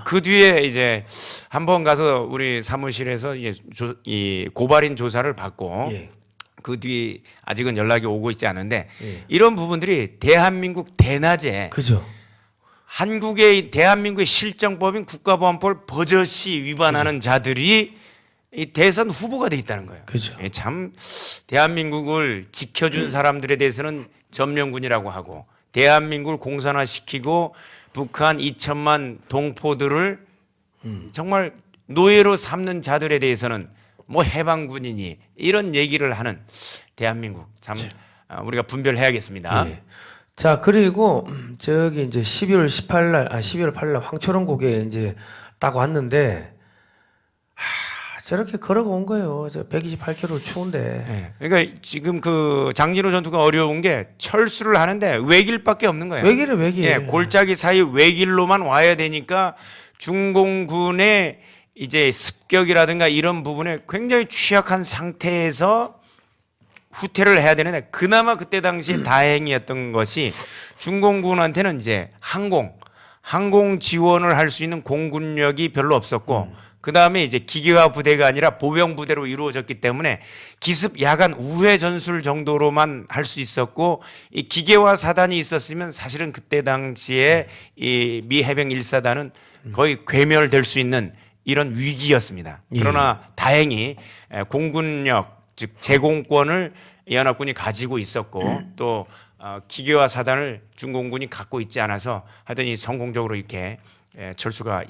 그 뒤에 이제 한번 가서 우리 사무실에서 이 고발인 조사를 받고 그 뒤에 아직은 연락이 오고 있지 않은데 이런 부분들이 대한민국 대낮에 그죠. 한국의 대한민국의 실정법인 국가보안법을 버젓이 위반하는 자들이 이 대선 후보가 돼 있다는 거예요. 그죠. 예, 참 대한민국을 지켜준 사람들에 대해서는 점령군이라고 하고 대한민국을 공산화시키고 북한 2천만 동포들을 정말 노예로 삼는 자들에 대해서는 뭐 해방군이니 이런 얘기를 하는 대한민국 참 우리가 분별해야겠습니다. 예. 자, 그리고 저기 이제 12월 18일 날, 12월 8일 날 황초론곡에 이제 딱 왔는데 저렇게 걸어온 거예요. 저 128km 추운데. 예. 그러니까 지금 그 장진호 전투가 어려운 게 철수를 하는데 외길밖에 없는 거예요. 외길은 외길. 예, 골짜기 사이 외길로만 와야 되니까 중공군의 이제 습격이라든가 이런 부분에 굉장히 취약한 상태에서 후퇴를 해야 되는데 그나마 그때 당시 다행이었던 것이 중공군한테는 이제 항공 지원을 할 수 있는 공군력이 별로 없었고 그 다음에 이제 기계화 부대가 아니라 보병 부대로 이루어졌기 때문에 기습 야간 우회 전술 정도로만 할 수 있었고 이 기계화 사단이 있었으면 사실은 그때 당시에 이 미 해병 1사단은 거의 괴멸될 수 있는 이런 위기였습니다. 그러나 다행히 공군력 즉 제공권을 연합군이 가지고 있었고 또 기계화 사단을 중공군이 갖고 있지 않아서 하여튼 성공적으로 이렇게 철수가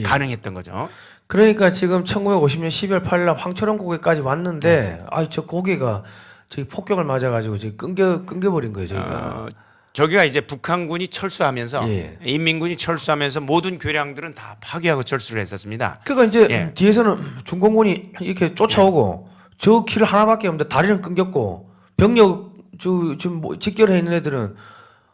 가능했던 거죠. 그러니까 지금 1950년 12월 8일 날 황초론 고개까지 왔는데 저 고개가 저기 폭격을 맞아가지고 지금 끊겨버린 거예요. 저희가. 저기가 이제 북한군이 철수하면서 예. 인민군이 철수하면서 모든 교량들은 다 파괴하고 철수를 했었습니다. 그러니까 이제 예. 뒤에서는 중공군이 이렇게 쫓아오고 저 길 하나밖에 없는데 다리는 끊겼고 병력 지금 직결해 있는 애들은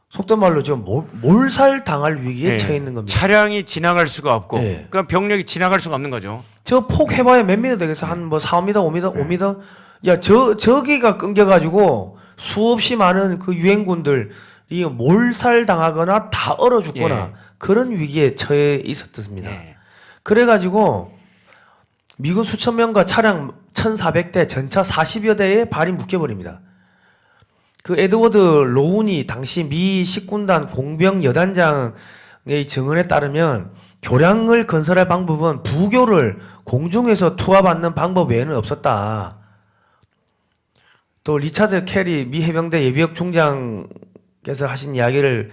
속된 말로 지금 몰살 당할 위기에 예. 처해 있는 겁니다. 차량이 지나갈 수가 없고 예. 그럼 병력이 지나갈 수가 없는 거죠. 저 폭 해봐야 몇 미터 되겠어? 한 뭐 4, 5m, 5m, 5m? 야, 저기가 끊겨가지고 수없이 많은 그 유엔군들이 몰살 당하거나 다 얼어 죽거나 예. 그런 위기에 처해 있었습니다. 예. 그래가지고 미군 수천 명과 차량 1,400대, 전차 40여 대에 발이 묶여버립니다. 그 에드워드 로운이 당시 미 식군단 공병 여단장의 증언에 따르면 교량을 건설할 방법은 부교를 공중에서 투하받는 방법 외에는 없었다. 또 리차드 캐리 미 해병대 예비역 중장께서 하신 이야기를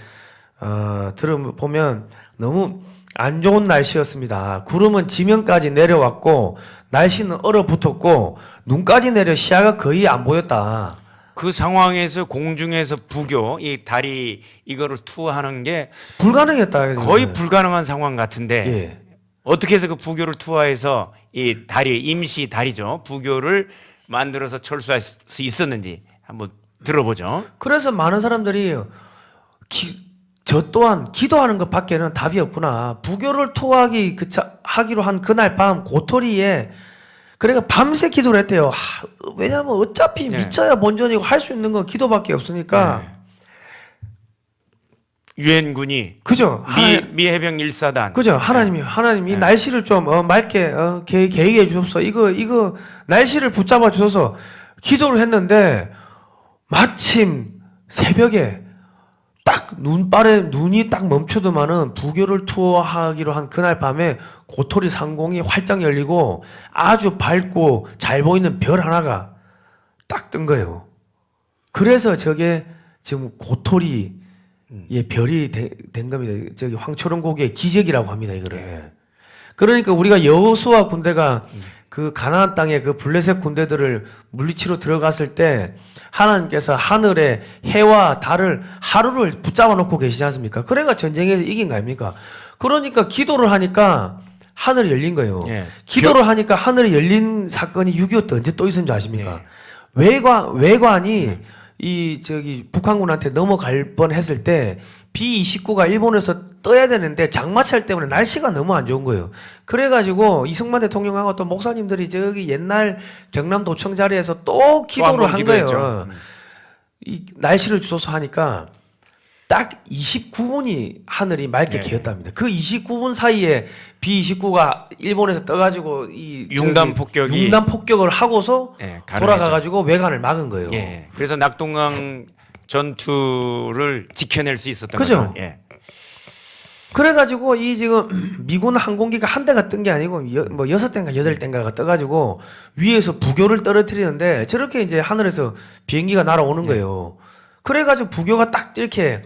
들어보면 너무 안 좋은 날씨였습니다. 구름은 지면까지 내려왔고 날씨는 얼어붙었고 눈까지 내려 시야가 거의 안 보였다. 그 상황에서 공중에서 부교 이 다리 이거를 투하하는 게 불가능했다. 거의 불가능한 상황 같은데 예. 어떻게 해서 그 부교를 투하해서 이 다리 임시 다리죠 부교를 만들어서 철수할 수 있었는지 한번 들어보죠. 그래서 많은 사람들이 저 또한 기도하는 것밖에는 답이 없구나. 부교를 하기로 한 그날 밤 고토리에 그러니까 밤새 기도를 했대요. 왜냐하면 어차피 미쳐야 본전이고 할 수 있는 건 기도밖에 없으니까. 유엔군이 그죠? 미 해병 1사단 그죠? 하나님이 날씨를 좀 맑게 계획해 주옵소서. 이거 날씨를 붙잡아 주셔서 기도를 했는데 마침 새벽에 딱 눈이 딱 멈추더만은 부교를 투어하기로 한 그날 밤에 고토리 상공이 활짝 열리고 아주 밝고 잘 보이는 별 하나가 딱 뜬 거예요. 그래서 저게 지금 고토리의 별이 된 겁니다. 저기 황초론곡의 기적이라고 합니다. 이거를. 그러니까 우리가 여호수아 군대가 그 가나안 땅에 그 블레셋 군대들을 물리치러 들어갔을 때 하나님께서 하늘에 해와 달을 하루를 붙잡아 놓고 계시지 않습니까? 그러니까 전쟁에서 이긴 거 아닙니까? 그러니까 기도를 하니까 하늘이 열린 거예요. 예. 기도를 하니까 하늘이 열린 사건이 6.25 때 언제 또 있었는 줄 아십니까? 외관이 북한군한테 넘어갈 뻔 했을 때 B-29가 일본에서 떠야 되는데 장마철 때문에 날씨가 너무 안 좋은 거예요. 그래가지고 이승만 대통령하고 또 목사님들이 저기 옛날 경남도청 자리에서 또 기도를 한 거예요. 이 날씨를 주소서 하니까 딱 29분이 하늘이 맑게 개었답니다. 그 29분 사이에 B-29가 일본에서 떠가지고 융단 폭격을 하고서 돌아가가지고 외관을 막은 거예요. 예. 그래서 낙동강 전투를 지켜낼 수 있었던 그죠? 거죠. 예. 그래가지고 이 지금 미군 항공기가 한 대가 뜬 게 아니고 뭐 6대인가 8대인가가 떠가지고 위에서 부교를 떨어뜨리는데 저렇게 이제 하늘에서 비행기가 날아오는 거예요. 그래가지고 부교가 딱 이렇게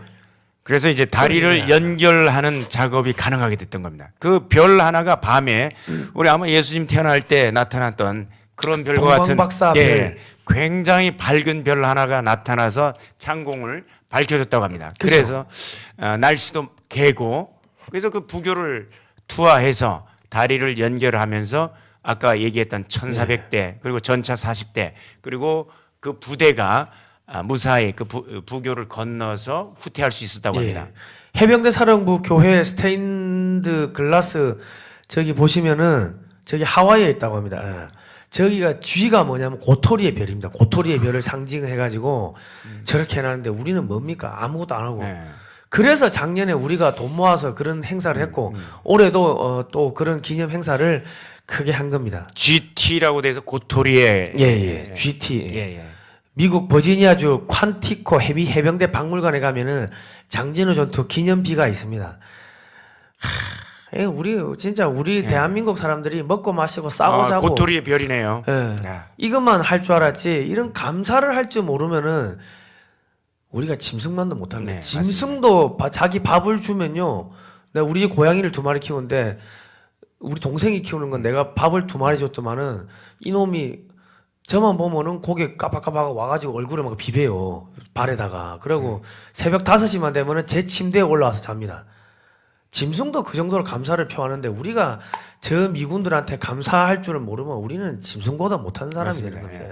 그래서 이제 다리를 연결하는 작업이 가능하게 됐던 겁니다. 그 별 하나가 밤에 우리 아마 예수님 태어날 때 나타났던 그런 별과 같은 동방박사 별. 굉장히 밝은 별 하나가 나타나서 창공을 밝혀줬다고 합니다. 그래서 날씨도 개고 그래서 그 부교를 투하해서 다리를 연결하면서 아까 얘기했던 1400대 그리고 전차 40대 그리고 그 부대가 무사히 그 부교를 건너서 후퇴할 수 있었다고 합니다. 해병대 사령부 교회 스테인드 글라스 저기 보시면은 저기 하와이에 있다고 합니다. 저기가 G가 뭐냐면 고토리의 별입니다. 고토리의 별을 상징해가지고 저렇게 해놨는데 우리는 뭡니까? 아무것도 안 하고. 그래서 작년에 우리가 돈 모아서 그런 행사를 했고 올해도 또 그런 기념 행사를 크게 한 겁니다. GT라고 돼서 고토리의 GT. 미국 버지니아주 퀀티코 해병대 박물관에 가면은 장진호 전투 기념비가 있습니다. 우리 진짜 우리 대한민국 사람들이 먹고 마시고 싸고 자고 고토리의 별이네요. 이것만 할 줄 알았지 이런 감사를 할 줄 모르면은 우리가 짐승만도 못합니다. 짐승도 자기 밥을 주면요. 내가 우리 집 고양이를 2마리 키우는데 우리 동생이 키우는 건 내가 밥을 2마리 줬더만은 이놈이 저만 보면은 고개 깜빡깜빡 와가지고 얼굴에 막 비벼요. 발에다가. 그리고 새벽 5시만 되면은 제 침대에 올라와서 잡니다. 짐승도 그 정도로 감사를 표하는데 우리가 저 미군들한테 감사할 줄은 모르면 우리는 짐승보다 못한 사람이 되는 겁니다.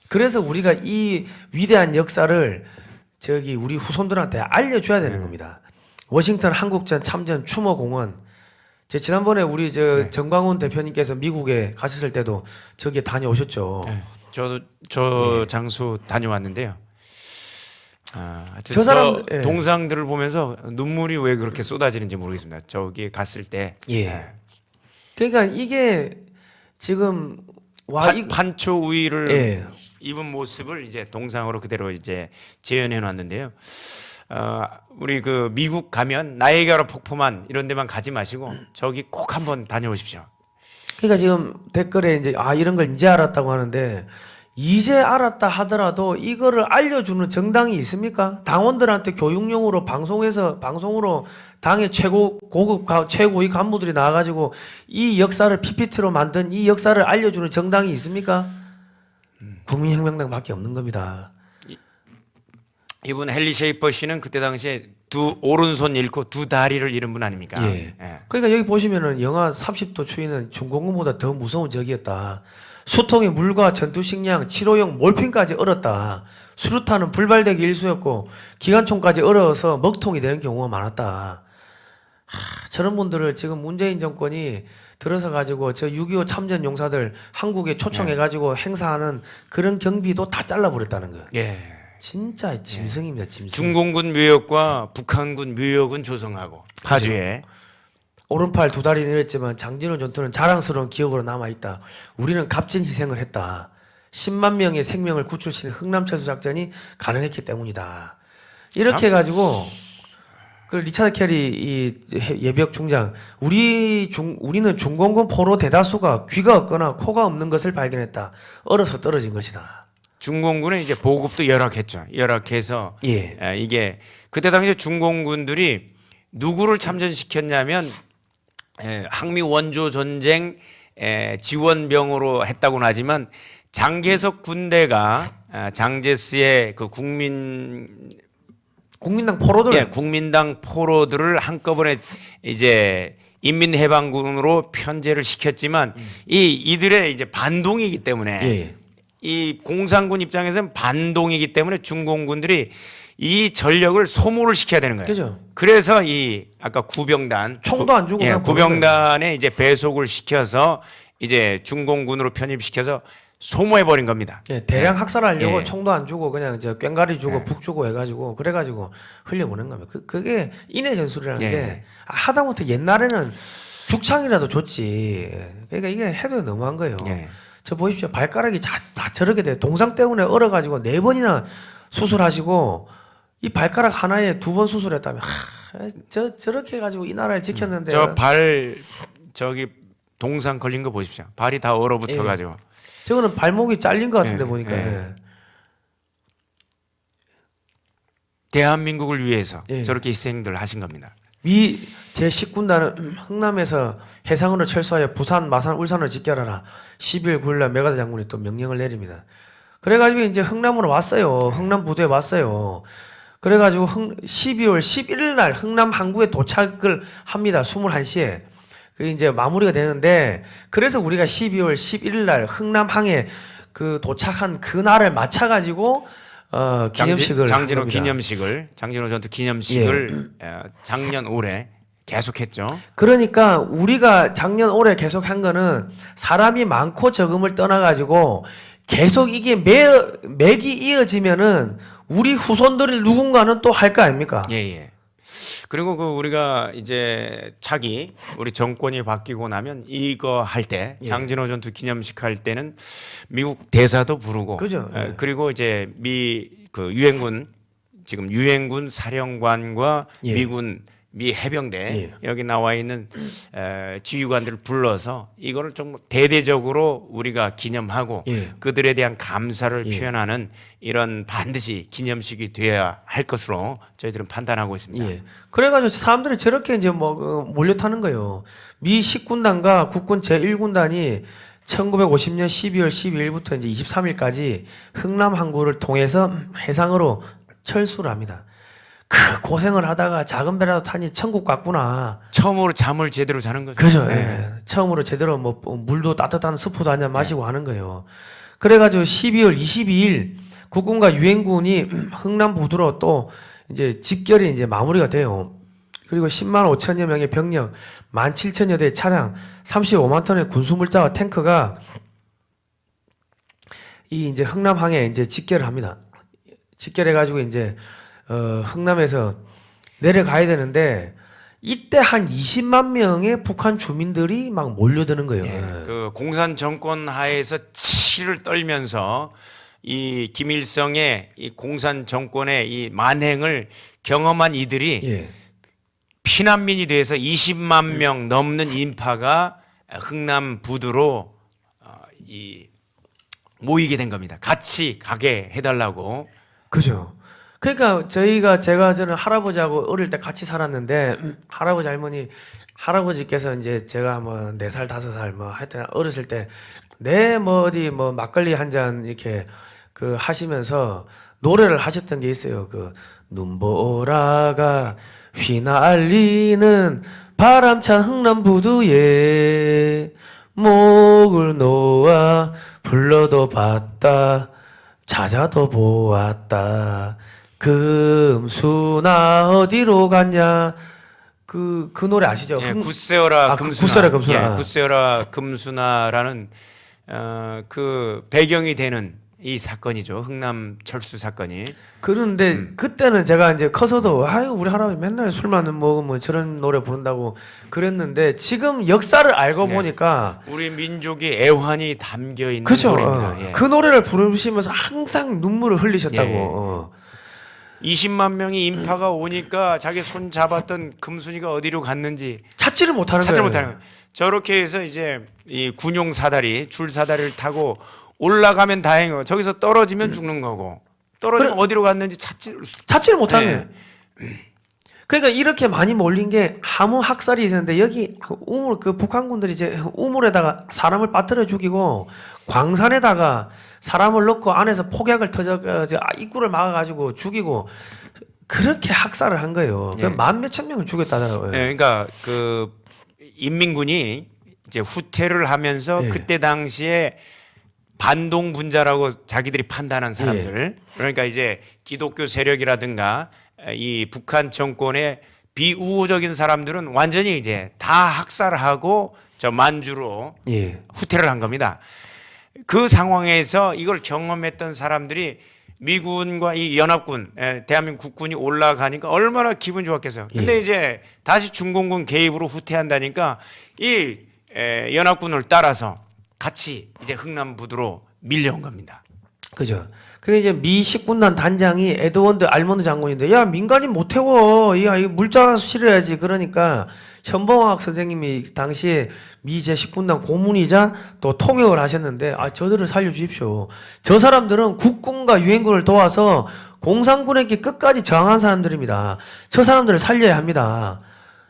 그래서 우리가 이 위대한 역사를 저기 우리 후손들한테 알려줘야 되는 겁니다. 워싱턴 한국전 참전 추모공원. 제 지난번에 우리 정광훈 대표님께서 미국에 가셨을 때도 저기에 다녀오셨죠. 저 장수 다녀왔는데요. 하여튼 저 사람 동상들을 보면서 눈물이 왜 그렇게 쏟아지는지 모르겠습니다. 저기 갔을 때. 그러니까 이게 지금 판초 우위를 입은 모습을 이제 동상으로 그대로 이제 재현해 놨는데요. 우리 그 미국 가면 나이아가라 폭포만 이런 데만 가지 마시고 저기 꼭 한번 다녀오십시오. 그러니까 지금 댓글에 이제 이런 걸 이제 알았다고 하는데 이제 알았다 하더라도 이거를 알려주는 정당이 있습니까? 당원들한테 교육용으로 방송으로 당의 최고위 간부들이 나와가지고 이 역사를 PPT로 만든 이 역사를 알려주는 정당이 있습니까? 국민혁명당밖에 없는 겁니다. 이분 헨리 셰이퍼 씨는 그때 당시에 오른손 잃고 2다리를 잃은 분 아닙니까? 그러니까 여기 보시면은 영하 30도 추위는 중공군보다 더 무서운 적이었다. 수통의 물과 전투식량, 치료용 몰핀까지 얼었다. 수류탄은 불발되기 일쑤였고 기관총까지 얼어서 먹통이 되는 경우가 많았다. 저런 분들을 지금 문재인 정권이 들어서 가지고 저 6.25 참전 용사들 한국에 초청해 가지고 행사하는 그런 경비도 다 잘라버렸다는 거예요. 진짜 짐승입니다. 짐승. 중공군 묘역과 북한군 묘역은 조성하고 파주에 오른팔 2다리 내렸지만 장진호 전투는 자랑스러운 기억으로 남아있다. 우리는 값진 희생을 했다. 10만 명의 생명을 구출시킨 흥남철수 작전이 가능했기 때문이다. 이렇게 해가지고 그 리차드 캐리 이 예비역 중장 우리는 중공군 포로 대다수가 귀가 없거나 코가 없는 것을 발견했다. 얼어서 떨어진 것이다. 중공군은 이제 보급도 열악했죠. 열악해서 이게 그때 당시에 중공군들이 누구를 참전시켰냐면 항미 원조 전쟁 지원병으로 했다고는 하지만 장개석 군대가 장제스의 그 국민당 포로들 국민당 포로들을 한꺼번에 이제 인민해방군으로 편제를 시켰지만 이들의 이제 반동이기 때문에 이 공산군 입장에서는 반동이기 때문에 중공군들이 이 전력을 소모를 시켜야 되는 거예요. 그죠. 그래서 이 아까 구병단 총도 안 주고 구병단에 이제 배속을 시켜서 이제 중공군으로 편입시켜서 소모해 버린 겁니다. 대량 학살하려고 총도 안 주고 그냥 꽹가리 주고 북 주고 해가지고 그래가지고 흘려보낸 겁니다. 그게 인해 전술이라는 게 하다못해 옛날에는 죽창이라도 줬지. 그러니까 이게 해도 너무한 거예요. 저 보십시오. 발가락이 다 저렇게 돼. 동상 때문에 얼어가지고 4번이나 수술하시고 이 발가락 하나에 2번 수술했다면 저렇게 해가지고 이 나라를 지켰는데 저 저기 동상 걸린 거 보십시오. 발이 다 얼어붙어 가지고. 저거는 발목이 잘린 것 같은데 예, 보니까. 예. 대한민국을 위해서 예. 저렇게 희생들 하신 겁니다. 미 제10군단은 흥남에서 해상으로 철수하여 부산, 마산, 울산을 직결하라. 12일 9일날 메가드 장군이 또 명령을 내립니다. 그래가지고 이제 흥남으로 왔어요. 흥남 부두에 왔어요. 그래가지고 12월 11일 날 흥남 항구에 도착을 합니다. 21시에. 그게 이제 마무리가 되는데, 그래서 우리가 12월 11일 날 흥남항에 그 도착한 그날을 맞춰가지고 기념식을 장진호 한 겁니다. 기념식을 장진호 전투 기념식을 작년 올해 계속했죠. 그러니까 우리가 작년 올해 계속 한 거는 사람이 많고 적음을 떠나가지고 계속 이게 맥이 이어지면은 우리 후손들이 누군가는 또 할 거 아닙니까? 예. 그리고 그 우리가 이제 차기 우리 정권이 바뀌고 나면 이거 할 때 장진호 전투 기념식 할 때는 미국 대사도 부르고 그죠. 예. 그리고 이제 그 유엔군 지금 유엔군 사령관과 예. 미 해병대 예. 여기 나와 있는 지휘관들을 불러서 이거를 좀 대대적으로 우리가 기념하고 예. 그들에 대한 감사를 표현하는 이런 반드시 기념식이 되어야 할 것으로 저희들은 판단하고 있습니다. 예. 그래가지고 사람들이 저렇게 이제 몰려타는 거예요. 미 10군단과 국군 제1군단이 1950년 12월 12일부터 이제 23일까지 흥남 항구를 통해서 해상으로 철수를 합니다. 그 고생을 하다가 작은 배라도 타니 천국 같구나. 처음으로 잠을 제대로 자는 거죠. 그죠. 네. 예. 처음으로 제대로 물도 따뜻한 스프도 한잔 마시고 하는 거예요. 그래가지고 12월 22일 국군과 유엔군이 흥남 부두로 또 이제 집결이 이제 마무리가 돼요. 그리고 10만 5천여 명의 병력, 17,000여 대의 차량, 35만 톤의 군수물자와 탱크가 이 이제 흥남항에 이제 집결을 합니다. 집결해가지고 이제 흥남에서 내려가야 되는데 이때 한 20만 명의 북한 주민들이 막 몰려드는 거예요. 그 공산 정권 하에서 치를 떨면서 이 김일성의 이 공산 정권의 이 만행을 경험한 이들이 예. 피난민이 돼서 20만 명 넘는 인파가 흥남 부두로 모이게 된 겁니다. 같이 가게 해달라고. 그죠. 그러니까 저는 할아버지하고 어릴 때 같이 살았는데 할아버지 할아버지께서 이제 제가 뭐 4살 5살 뭐 하여튼 어렸을 때 어디 막걸리 한 잔 이렇게 그 하시면서 노래를 하셨던 게 있어요. 그 눈보라가 휘날리는 바람찬 흥남부두에 목을 놓아 불러도 봤다 찾아도 보았다 금수나 어디로 갔냐 그 노래 아시죠? 굳세어라 금수나. 굳세어라 금수나. 굳세어라 금수나라는 그 배경이 되는 이 사건이죠. 흥남 철수 사건이. 그런데 그때는 제가 이제 커서도 아유 우리 할아버지 맨날 술만 먹으면 저런 노래 부른다고 그랬는데 지금 역사를 알고 보니까 우리 민족의 애환이 담겨 있는 그죠. 노래입니다. 예. 그 노래를 부르시면서 항상 눈물을 흘리셨다고. 20만 명이 인파가 오니까 자기 손 잡았던 금순이가 어디로 갔는지 찾지를 못하는 찾지 거예요. 못하는 거예요. 저렇게 해서 이제 이 군용 사다리, 줄 사다리를 타고 올라가면 다행이고 저기서 떨어지면 죽는 거고 떨어지면 어디로 갔는지 찾지를 못하는 네. 거예요. 그러니까 이렇게 많이 몰린 게 함흥 학살이 있었는데 여기 그 북한군들이 이제 우물에다가 사람을 빠뜨려 죽이고 광산에다가 사람을 넣고 안에서 폭약을 터져가지고 입구를 막아가지고 죽이고 그렇게 학살을 한 거예요. 예. 만 몇천 명을 죽였다더라고요. 네, 그러니까 그 인민군이 이제 후퇴를 하면서 예. 그때 당시에 반동 분자라고 자기들이 판단한 사람들 그러니까 이제 기독교 세력이라든가 이 북한 정권의 비우호적인 사람들은 완전히 이제 다 학살하고 저 만주로 예. 후퇴를 한 겁니다. 그 상황에서 이걸 경험했던 사람들이 미군과 이 연합군, 대한민국 국군이 올라가니까 얼마나 기분 좋았겠어요. 근데 이제 다시 중공군 개입으로 후퇴한다니까 이 연합군을 따라서 같이 이제 흥남부두로 밀려온 겁니다. 그죠. 그게 이제 미 10군단 단장이 에드먼드 알몬드 장군인데, 야, 민간인 못 태워. 야, 이거 물자 실어야지. 그러니까 현봉학 선생님이 당시에 미 제10군단 고문이자 또 통역을 하셨는데, 아, 저들을 살려주십시오. 저 사람들은 국군과 유엔군을 도와서 공산군에게 끝까지 저항한 사람들입니다. 저 사람들을 살려야 합니다.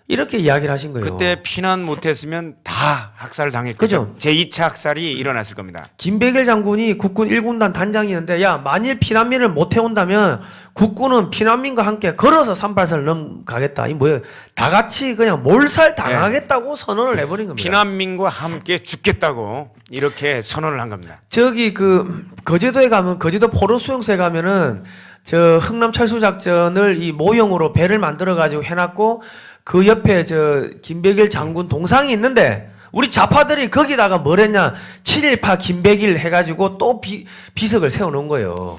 이렇게 이야기를 하신 거예요. 그때 피난 못했으면 다 학살 당했거죠. 그죠? 제2차 학살이 일어났을 겁니다. 김백일 장군이 국군 1군단 단장이었는데, 야, 만일 피난민을 못 태운다면 국군은 피난민과 함께 걸어서 38선을 넘가겠다. 이 뭐야? 다 같이 그냥 몰살 당하겠다고 선언을 해버린 겁니다. 피난민과 함께 죽겠다고 이렇게 선언을 한 겁니다. 저기 그 거제도에 가면, 거제도 포로 수용소에 가면은 저 흥남 철수 작전을 이 모형으로 배를 만들어 가지고 해놨고, 그 옆에 저 김백일 장군 동상이 있는데, 우리 좌파들이 거기다가 뭘 했냐, 7.18 김백일 해가지고 또 비석을 세워놓은 거예요.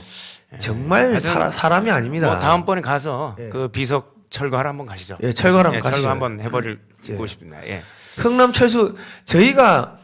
정말 사람이 아닙니다. 뭐 다음번에 가서 예. 그 비석 철거하러 한번 가시죠. 예, 철거하러 한번 철거 가시죠. 한번 해버리고 예. 싶습니다. 예. 흥남 철수, 저희가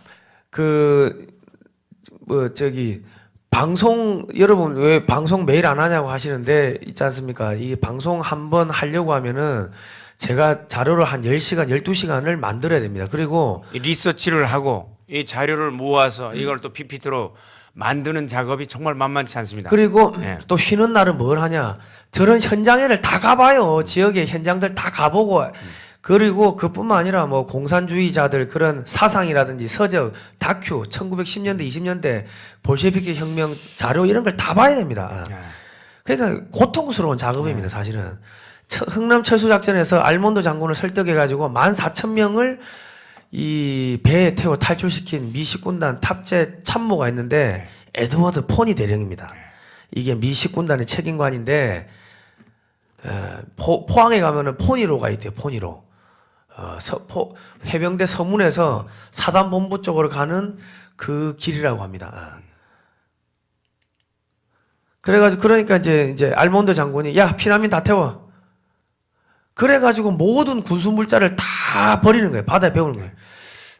뭐 저기 방송, 여러분 왜 방송 매일 안 하냐고 하시는데 있지 않습니까? 이 방송 한번 하려고 하면은 제가 자료를 한 10시간, 12시간을 만들어야 됩니다. 그리고 이 리서치를 하고 이 자료를 모아서 이걸 또 PPT로 만드는 작업이 정말 만만치 않습니다. 그리고 예. 또 쉬는 날은 뭘 하냐? 저런 현장에를 다 가봐요. 지역의 현장들 다 가보고. 그리고 그뿐만 아니라 뭐 공산주의자들 그런 사상이라든지 서적, 다큐, 1910년대, 20년대 볼셰비키 혁명 자료 이런 걸 다 봐야 됩니다. 예. 그러니까 고통스러운 작업입니다, 사실은. 흥남 철수작전에서 알몬드 장군을 설득해가지고 14,000명을 이 배에 태워 탈출시킨 미 10군단 탑재 참모가 있는데, 에드워드 포니 대령입니다. 이게 미 10군단의 책임관인데, 포항에 가면은 포니로가 있대요, 포니로. 해병대 서문에서 사단본부 쪽으로 가는 그 길이라고 합니다. 그래가지고, 그러니까 이제 알몬드 장군이, 야, 피난민 다 태워. 그래가지고 모든 군수물자를 다 버리는 거예요. 바다에 배우는 거예요.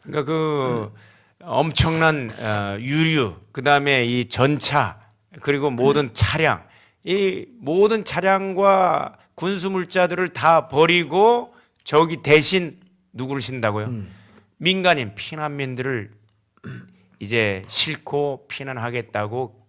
그러니까 그 엄청난 유류, 그 다음에 이 전차, 그리고 모든 차량, 이 모든 차량과 군수물자들을 다 버리고 저기 대신 누구를 신다고요? 민간인 피난민들을 이제 싣고 피난하겠다고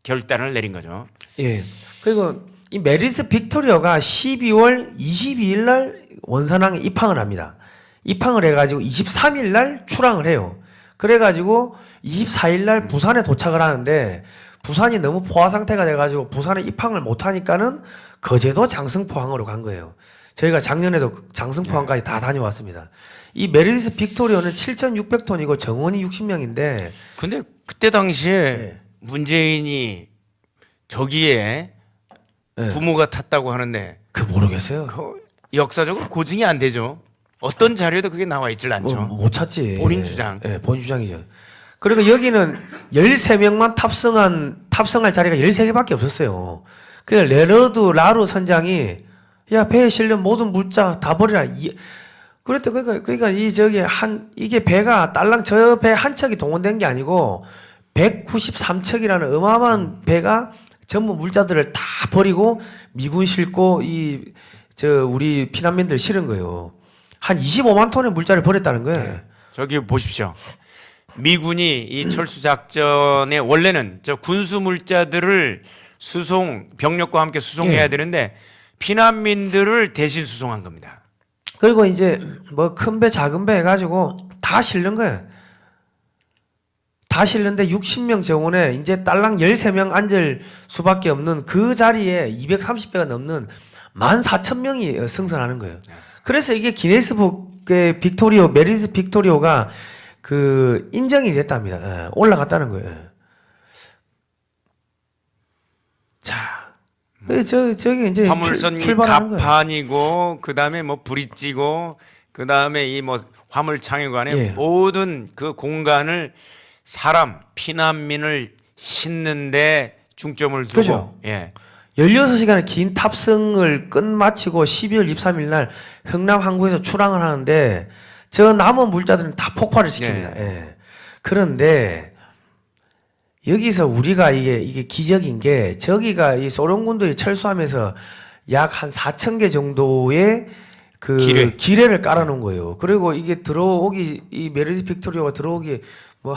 결단을 내린 거죠. 예. 그리고 이 메리스 빅토리어가 12월 22일 날 원산항에 입항을 합니다. 입항을 해가지고 23일 날 출항을 해요. 그래가지고 24일 날 부산에 도착을 하는데, 부산이 너무 포화 상태가 돼가지고 부산에 입항을 못하니까는 거제도 장승포항으로 간 거예요. 저희가 작년에도 장승포항까지 다 다녀왔습니다. 이 메리스 빅토리어는 7,600톤이고 정원이 60명인데, 근데 그때 당시에 예. 문재인이 저기에 예. 부모가 탔다고 하는데 그 모르겠어요. 역사적으로 고증이 안 되죠. 어떤 자료에도 그게 나와 있질 않죠. 못 찾지. 본인 주장. 예, 본인 주장이죠. 그리고 여기는 13명만 탑승할 자리가 13개밖에 없었어요. 그 레너드 라루 선장이, 야, 배에 실린 모든 물자 다 버리라. 그랬더. 그러니까 이게 배가 딸랑 저 배 한 척이 동원된 게 아니고 193척이라는 어마어마한 배가 전부 물자들을 다 버리고 미군 싣고 우리 피난민들 실은 거예요. 한 25만 톤의 물자를 버렸다는 거예요. 네. 저기 보십시오. 미군이 이 철수 작전에 원래는 저 군수 물자들을 병력과 함께 수송해야 예. 되는데 피난민들을 대신 수송한 겁니다. 그리고 이제 뭐 큰 배 작은 배 해가지고 다 실는 거예요. 다 실는데 60명 정원에 이제 딸랑 13명 앉을 수밖에 없는 그 자리에 230배가 넘는 14,000명이 승선하는 거예요. 그래서 이게 기네스북의 메리스 빅토리오가 그 인정이 됐답니다. 예, 올라갔다는 거예요. 자, 저기 이제 화물선이 출발하는 거예요. 갑판이고 그 다음에 뭐 브릿지고 그 다음에 이 뭐 화물창의관의 예. 모든 그 공간을 피난민을 싣는데 중점을 두고 그죠? 예. 16시간의 긴 탑승을 끝마치고 12월 23일 날 흥남 항구에서 출항을 하는데, 저 남은 물자들은 다 폭발을 시킵니다. 예. 그런데 여기서 우리가 이게 기적인 게 저기가 이 소련군들이 철수하면서 약 한 4천 개 정도의 그 기뢰를 깔아놓은 거예요. 그리고 이게 들어오기 이 메르디 빅토리아가 들어오기 뭐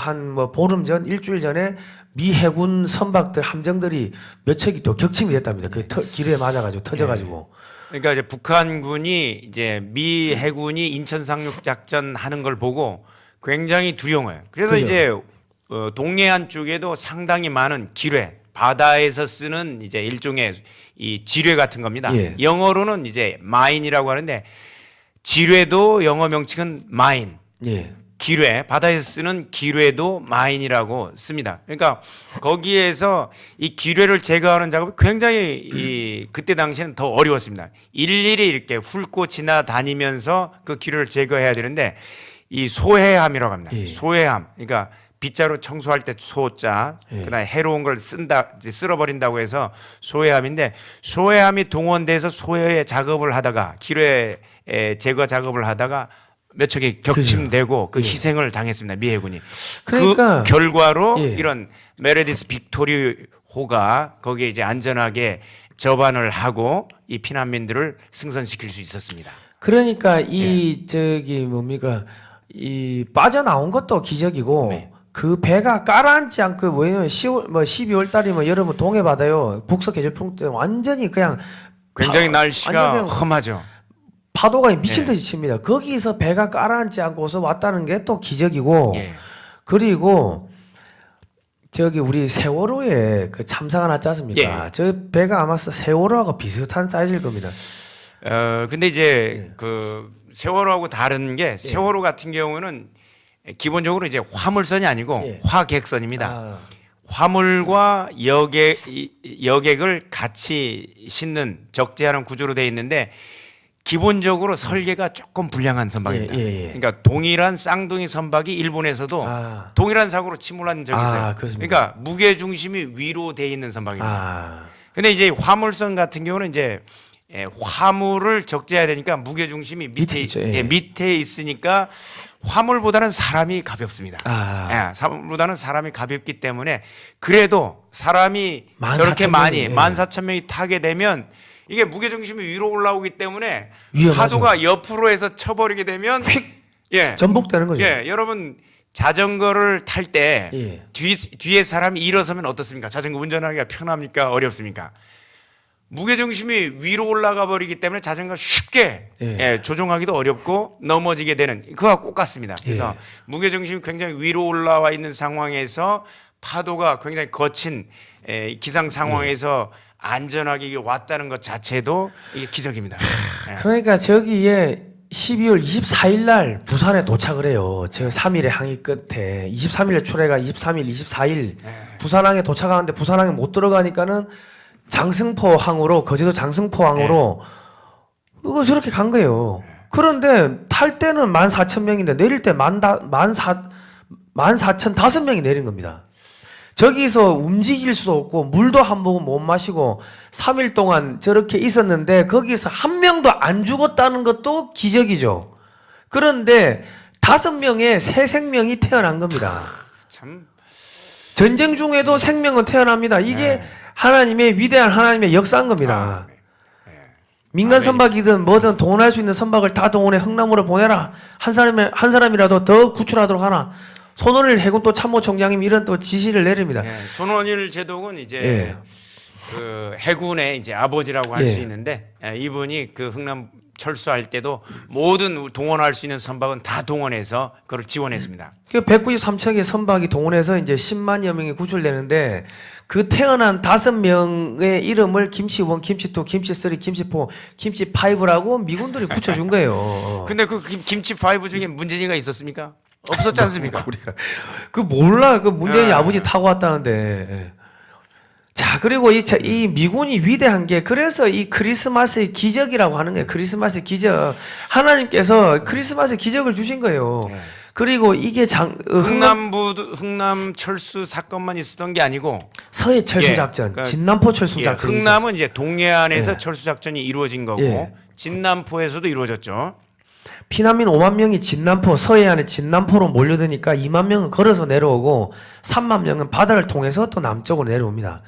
보름 전 일주일 전에 미 해군 선박들 함정들이 몇 척이 또 격침이 됐답니다. 그 기뢰에 맞아가지고 터져가지고. 그러니까 이제 북한군이 이제 미 해군이 인천 상륙 작전 하는 걸 보고 굉장히 두려워요. 그래서 그죠. 이제 동해안 쪽에도 상당히 많은 기뢰, 바다에서 쓰는 이제 일종의 이 지뢰 같은 겁니다. 예. 영어로는 이제 마인이라고 하는데 지뢰도 영어 명칭은 마인. 예. 기뢰, 바다에서 쓰는 기뢰도 마인이라고 씁니다. 그러니까 거기에서 이 기뢰를 제거하는 작업이 굉장히 그때 당시에는 더 어려웠습니다. 일일이 이렇게 훑고 지나다니면서 그 기뢰를 제거해야 되는데 이 소해함이라고 합니다. 예. 소해함. 그러니까 빗자루 청소할 때 소자, 예. 그다음에 해로운 걸 쓸어버린다고 해서 소해함인데 소해함이 동원돼서 소해 작업을 하다가 기뢰 제거 작업을 하다가 몇 척이 격침되고 그 희생을 당했습니다. 미 해군이. 그러니까 그 결과로 예. 이런 메르디스 빅토리호가 거기에 이제 안전하게 접안을 하고 이 피난민들을 승선시킬 수 있었습니다. 그러니까 이 저기 뭡니까 이 빠져나온 것도 기적이고 네. 그 배가 깔아앉지 않고 왜냐면 10월 12월 달이면 여러분 동해 바다요 북서 계절풍 때 완전히 그냥 굉장히 완전 날씨가 그냥 험하죠. 파도가 미친 듯이 칩니다. 거기서 배가 깔아앉지 않고서 왔다는 게 또 기적이고 예. 그리고 저기 우리 세월호에 그 참사가 났지 않습니까? 예. 저 배가 아마 세월호하고 비슷한 사이즈일 겁니다. 근데 이제 그 세월호하고 다른 게 세월호 같은 경우는 기본적으로 이제 화물선이 아니고 예. 화객선입니다. 아, 화물과 여객을 같이 싣는 적재하는 구조로 되어 있는데 기본적으로 설계가 조금 불량한 선박입니다. 예. 그러니까 동일한 쌍둥이 선박이 일본에서도 아. 동일한 사고로 침몰한 적이 있어요. 그렇습니까? 그러니까 무게 중심이 위로 돼 있는 선박입니다. 아, 근데 이제 화물선 같은 경우는 이제 화물을 적재해야 되니까 무게 중심이 밑에 있죠. 예. 밑에 있으니까 화물보다는 사람이 가볍습니다. 사람보다는 사람이 가볍기 때문에 그래도 사람이 14,000 저렇게 많이 명이, 14,000명이 타게 되면 이게 무게 중심이 위로 올라오기 때문에 위험하죠. 파도가 옆으로 해서 쳐버리게 되면 전복되는 거죠. 여러분 자전거를 탈 때 예. 뒤에 사람이 일어서면 어떻습니까? 자전거 운전하기가 편합니까? 어렵습니까? 무게중심이 위로 올라가 버리기 때문에 자전거 쉽게 조종하기도 어렵고 넘어지게 되는 그거와 똑같습니다. 그래서 무게중심이 굉장히 위로 올라와 있는 상황에서 파도가 굉장히 거친 기상 상황에서 안전하게 이게 왔다는 것 자체도 이게 기적입니다. 그러니까 저기에 12월 24일 날 부산에 도착을 해요. 저 3일의 항해 끝에 23일에 출해가 23일, 24일 부산항에 도착하는데 부산항에 못 들어가니까는 장승포 항으로 거제도 장승포 항으로 이거 저렇게 간 거예요. 그런데 탈 때는 14,000명인데 내릴 때 14,005명이 내린 겁니다. 저기서 움직일 수도 없고 물도 한 모금 못 마시고 3일 동안 저렇게 있었는데 거기서 한 명도 안 죽었다는 것도 기적이죠. 그런데 5명의 새 생명이 태어난 겁니다. 참 전쟁 중에도 생명은 태어납니다. 이게 하나님의 위대한 하나님의 역사인 겁니다. 민간 선박이든 뭐든 동원할 수 있는 선박을 다 동원해 흥남으로 보내라. 한 사람이라도 더 구출하도록 하나. 손원일 해군 또 참모총장님 이런 또 지시를 내립니다. 손원일 제독은 이제 그 해군의 이제 아버지라고 할 수 있는데 이분이 그 흥남 철수할 때도 모든 동원할 수 있는 선박은 다 동원해서 그걸 지원했습니다. 그 193척의 선박이 동원해서 이제 10만여 명이 구출되는데 그 태어난 5명의 이름을 김치1, 김치2, 김치3, 김치4, 김치5라고 미군들이 붙여준 거예요. 근데 그 김치 5 중에 문제지가 있었습니까? 없었지 않습니까? 우리가 그 몰라 그 문재인이 아버지 타고 왔다는데. 자 그리고 이 미군이 위대한 게 그래서 이 크리스마스의 기적이라고 하는 거예요. 크리스마스의 기적. 하나님께서 크리스마스의 기적을 주신 거예요. 그리고 이게 흥남 철수 사건만 있었던 게 아니고 서해 철수 작전, 그러니까 진남포 철수 작전이 흥남은 이제 동해안에서 철수 작전이 이루어진 거고 예. 진남포에서도 이루어졌죠. 피난민 5만 명이 진남포 서해안의 진남포로 몰려드니까 2만 명은 걸어서 내려오고 3만 명은 바다를 통해서 또 남쪽으로 내려옵니다.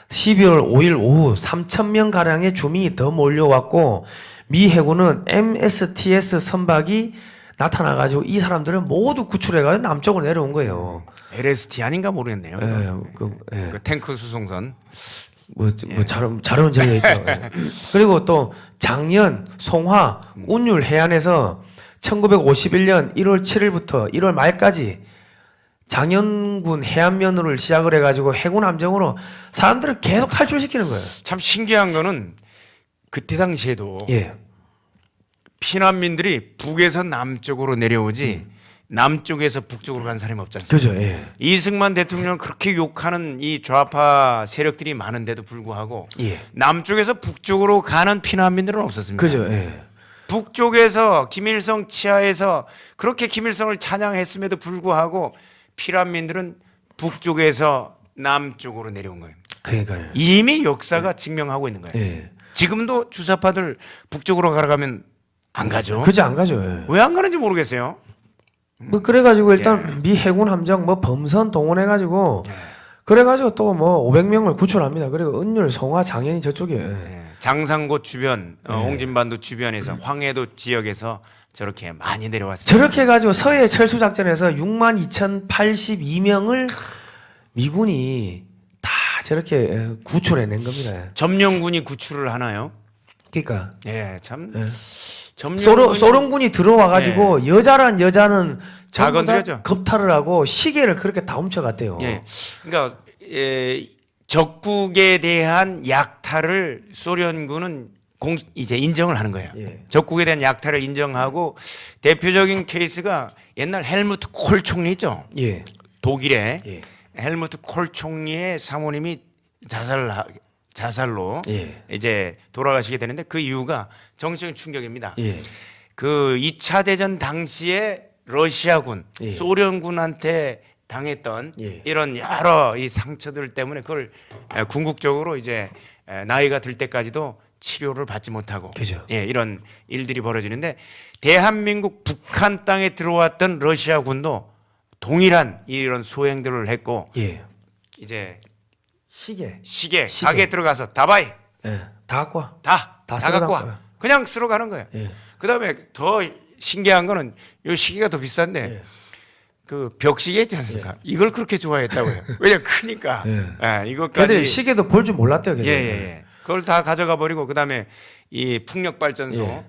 12월 5일 오후 3천 명 가량의 주민이 더 몰려왔고 미 해군은 MSTS 선박이 나타나가지고 이 사람들은 모두 구출해가지고 남쪽으로 내려온 거예요. LST 아닌가 모르겠네요. 그 탱크 수송선. 잘 온 적이 있죠. 예. 그리고 또 작년 송화 운율 해안에서 1951년 1월 7일부터 1월 말까지 장현군 해안면으로 시작을 해가지고 해군 함정으로 사람들을 계속 탈출시키는 거예요. 참 신기한 거는 그때 당시에도 예. 피난민들이 북에서 남쪽으로 내려오지 남쪽에서 북쪽으로 간 사람이 없지 않습니까? 그죠. 예. 이승만 대통령을 그렇게 욕하는 이 좌파 세력들이 많은데도 불구하고 예. 남쪽에서 북쪽으로 가는 피난민들은 없었습니다. 그죠. 예. 북쪽에서 김일성 치하에서 그렇게 김일성을 찬양했음에도 불구하고 피난민들은 북쪽에서 남쪽으로 내려온 거예요. 그러니까요. 이미 역사가 증명하고 있는 거예요. 예. 지금도 주사파들 북쪽으로 가라가면 안 가죠. 그죠. 안 가죠. 예. 왜 안 가는지 모르겠어요. 뭐 그래가지고 일단 미 해군 함정 뭐 범선 동원해가지고 그래가지고 또 뭐 500명을 구출합니다. 그리고 은율, 송화, 장현이 저쪽에 장상고 주변, 홍진반도 주변에서 황해도 지역에서 저렇게 많이 내려왔습니다. 저렇게 해가지고 서해 철수 작전에서 62,082명을 미군이 다 저렇게 구출해낸 겁니다. 점령군이 구출을 하나요? 그러니까 예, 참. 예. 점령군이 소련군이 들어와가지고 여자란 여자는 다 전부 다 건드렸죠. 겁탈을 하고 시계를 그렇게 다 훔쳐갔대요. 예, 그러니까 적국에 대한 약탈을 소련군은 이제 인정을 하는 거예요. 예. 적국에 대한 약탈을 인정하고 대표적인 케이스가 옛날 헬무트 콜 총리 있죠. 예. 독일의 예. 헬무트 콜 총리의 사모님이 자살로 예. 이제 돌아가시게 되는데 그 이유가 정치적 충격입니다. 예. 그 2차 대전 당시에 러시아군, 예. 소련군한테 당했던 예. 이런 여러 이 상처들 때문에 그걸 궁극적으로 이제 나이가 들 때까지도 치료를 받지 못하고 그죠. 예, 이런 일들이 벌어지는데 대한민국 북한 땅에 들어왔던 러시아군도 동일한 이런 소행들을 했고 예. 이제 시계. 시계 가게 들어가서 다바이 예. 다 갖고 와. 다 다 갖고 쓸어가는 와. 그냥 쓸어 가는 거예요. 예. 그다음에 더 신기한 거는 이 시계가 더 비싼데 예. 그 벽시계 있지 않습니까? 이걸 그렇게 좋아했다고요. 왜냐 크니까. 예. 이것까지 걔들 시계도 볼 줄 몰랐대요. 걔들. 예. 그걸 다 가져가 버리고 그다음에 이 풍력 발전소, 예.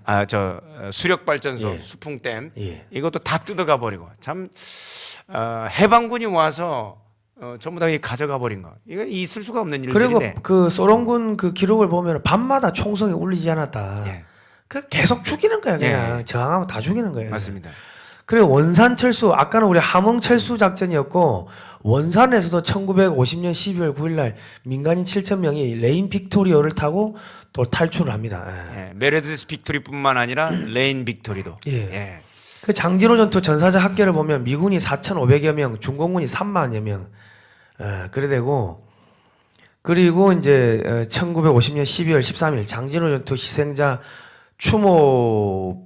수력 발전소, 예. 수풍댐 예. 이것도 다 뜯어가 버리고 참 해방군이 와서 전부 다 가져가 버린 거. 이거 있을 수가 없는 그리고 일들인데. 그 소련군 그 기록을 보면 밤마다 총성이 울리지 않았다. 예. 그 계속 죽이는 거야 그냥. 예. 저항하면 다 죽이는 거예요. 맞습니다. 그리고 원산 철수 아까는 우리 함흥 철수 작전이었고 원산에서도 1950년 12월 9일 날 민간인 7,000명이 레인 빅토리오를 타고 또 탈출을 합니다. 예. 메르세데스 빅토리뿐만 아니라 레인 빅토리도. 예. 그 장진호 전투 전사자 합계를 보면 미군이 4,500여 명, 중공군이 3만여 명. 그래 되고 그리고 이제 1950년 12월 13일 장진호 전투 희생자 추모